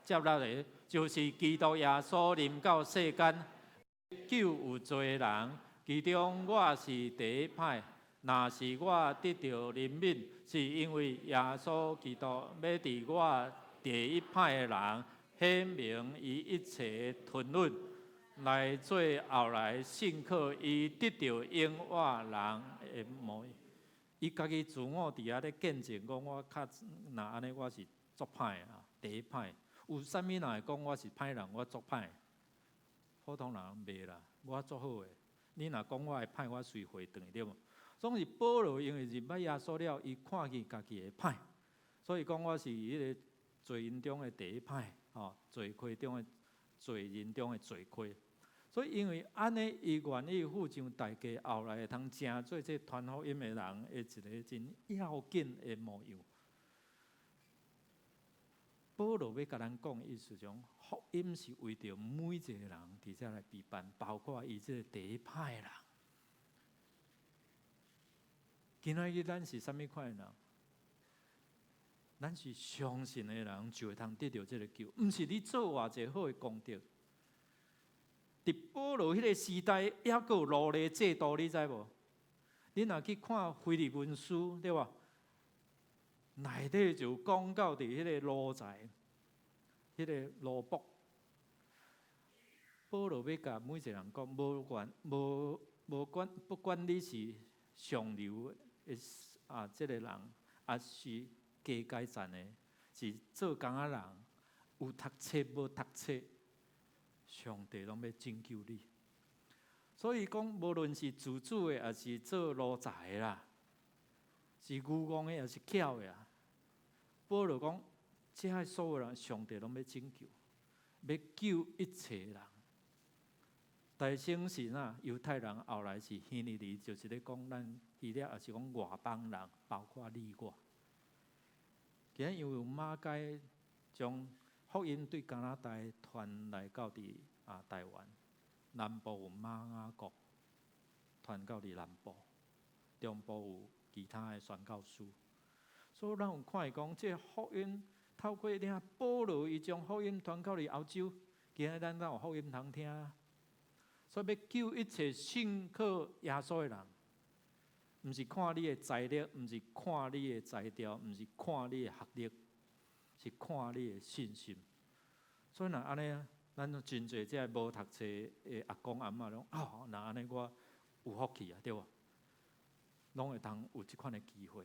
接落来，就是基督耶稣临到世间，救有罪人，其中我是第一派。若是我得到怜悯，是因为耶稣基督要伫我第一派的人显明伊一切吞忍，来做后来信靠伊得到永活人的模样。伊家己自我伫遐咧见证讲，我较若安尼，我是作歹啊，第一派。有啥物若会讲我是歹人，我作歹？普通人袂啦，我做好诶。你若讲我会歹，我随回转对无？总是保罗因为认捌耶稣了，伊看见家己的歹，所以讲我是迄个罪人中的第一派，罪魁中的罪人中的罪魁。所以因为安尼，伊愿意付上代价，后来会通成做这传福音的人的一个真要紧的模样。保罗要甲咱讲的意思讲，福音是为着每一个人伫遮来陪伴，包括伊这个第一派人。今仔日咱是啥物款的人？咱是相信的人，就会通得到这个救，毋是你做偌济好的功德。伫保罗迄个时代，还阁有奴隶制度，你知无？你若去看腓立门书，对吧？内底就讲到伫迄个奴才，迄个奴仆。保罗要甲每一个人讲，不管你是上流的这个人，还是低阶层的，是做工仔人，有读册无读册，上帝拢要拯救你。所以讲，无论是自主的，还是做奴才的啦，是愚妄的，还是巧的啊，保罗讲，这所有人，上帝拢要拯救，要救一切人。大先神啊，犹太人后来是希利尼，就是咧讲咱希腊，也是讲外邦人，包括你我。今日因为有马街将福音对加拿大传来到伫台湾，南部有马雅国传到伫南部，中部有其他的宣教师。所以咱有看会讲，这福音透过领保罗，伊将福音传到伫欧洲，今日咱有福音通听。所以要救一切信靠耶稣的人，毋是看你的财力，毋是看你的才调，毋是看你的学历，是看你的信心。所以若安尼，咱真侪这无读册的阿公阿嬷拢若安尼我有福气啊，对无？拢会通有即款的机会。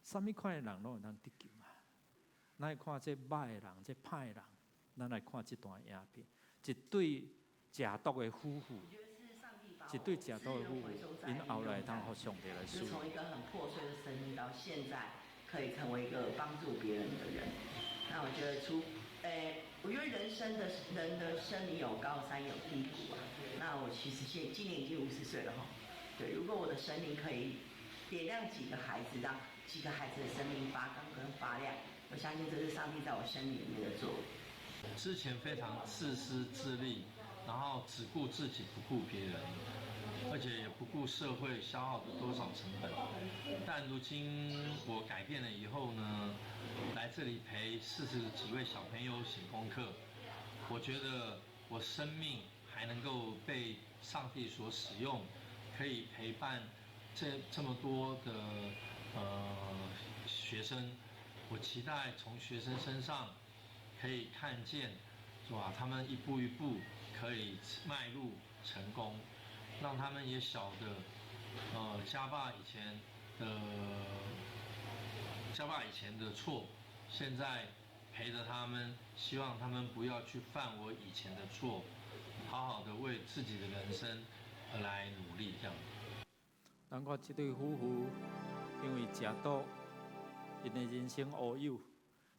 啥物款的人拢会通得救嘛？咱来看这歹的人，这歹的人，咱来看这段影片，一对假毒的夫妇，一对假毒的夫妇，因后来通互上帝来使用。从一个很破碎的生命到现在可以成为一个帮助别人的人。那我觉得我觉得人的生命有高山有低谷啊。那我其实今年已经50岁了哈。对，如果我的生命可以点亮几个孩子，让几个孩子的生命发光跟发亮，我相信这是上帝在我生命里面的作为。之前非常自私自利，然后只顾自己不顾别人，而且也不顾社会消耗的多少成本。但如今我改变了以后呢，来这里陪40几位小朋友写功课，我觉得我生命还能够被上帝所使用，可以陪伴这么多的学生。我期待从学生身上可以看见，是吧？他们一步一步可以迈入成功，让他们也晓得，家爸以前的错，现在陪着他们，希望他们不要去犯我以前的错，好好的为自己的人生而来努力，这样。咱看这对夫妇，因为食赌，因的人生乌有，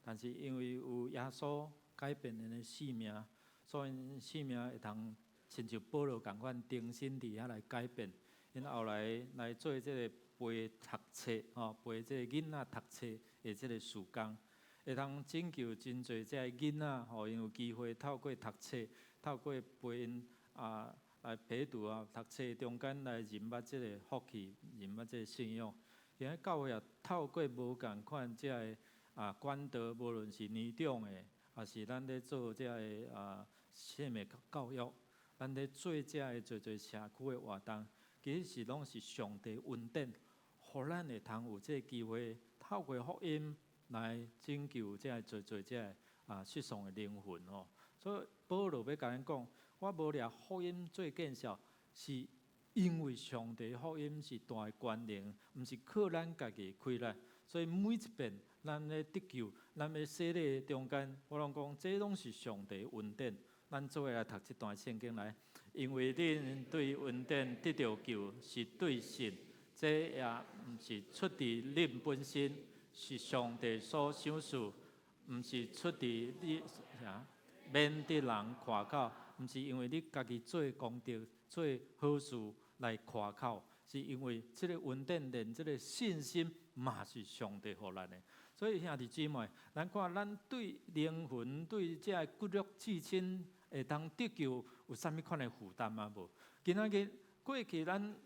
但是因为有耶稣改变因的性命，所以因性命会通亲像保罗同款，重新伫遐来改变。因后来做这个陪读册，陪这个囡仔读册的这个事工，会通拯救真侪这囡仔，互因有机会透过读册，透过陪因来陪读读册中间来认捌这个福气，认捌这个信仰。今日教会也透过无共款这个管道，无论是年长的，也是咱咧做这个性的教育，咱咧做这个做社区的活动，其实是拢是上帝恩典，互咱会通有这个机会，透过福音来拯救这做这个失丧的灵魂哦。所以保罗要甲咱讲，我无掠福音做见效，是因为上帝福音是大的权能，毋是靠咱家己开力。所以每一遍咱咧得救，咱咧洗礼中间，我拢讲，这拢是上帝恩典。咱做伙来读这段圣经来，因为恁对恩典得到救，是对神，这也毋是出自恁本身，是上帝所赏赐，毋是出自你免得人夸口，毋是因为你家己做功德、做好事来夸口。是因为这个恩典，连这个信心嘛是上帝予咱的。所以兄弟姊妹，咱看咱对灵魂、对这个骨肉至亲会当得救，有啥物款的负担吗？无。今仔日过去咱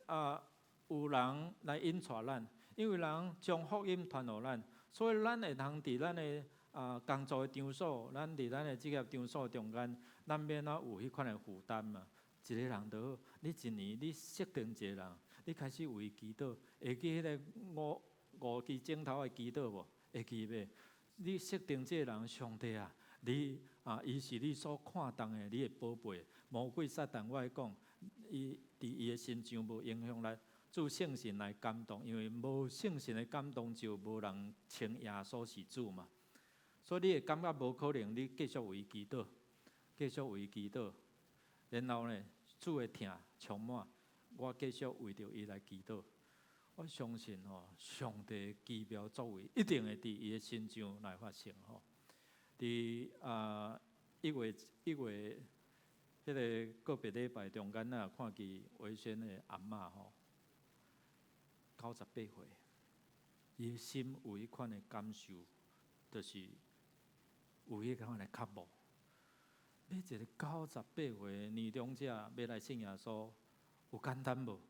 有人来引带咱，因为人将福音传予咱，所以咱会通伫咱的工作的场所，咱伫咱的职业场所中间，咱免有迄款的负担嘛。一个人就好，你一年你设定一个人。你开始为祈祷，会记迄个五支枕头的祈祷无？会记袂？你设定这个人，上帝啊，你伊是你所看重的，你的宝贝。魔鬼撒旦，我讲，伊伫伊的心上无影响力，主圣神来感动，因为无圣神的感动，就无人称耶稣是主嘛。所以你会感觉无可能，你继续为祈祷，继续为祈祷，然后呢，主的疼充满。我继续为着伊来祈祷，我相信上帝奇妙作为一定会伫伊的身上来发生吼。伫1月迄个个别礼拜中间看见维轩的阿嬷98岁，伊的心有迄款的感受，就是有迄款的渴慕。要一个98岁年长者要来信耶稣。有简单无？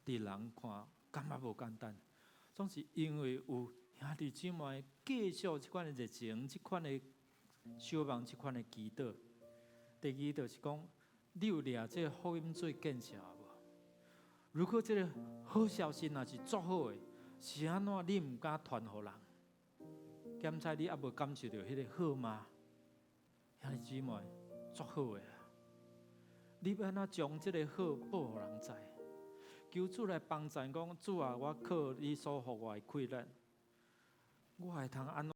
伫人看，感觉无简单。总是因为有兄弟姊妹继续即款的热情，即款的希望，即款的祈祷。第二就是讲，你有掠这个福音做见证无？如果这个好消息若是足好的，是安怎你毋敢传互人？检查你还无感受到迄个好吗？兄弟姊妹，足好的。你要安怎将这个好报互人知？求主来帮助讲，主啊，我靠你所予我的气力，我会通安怎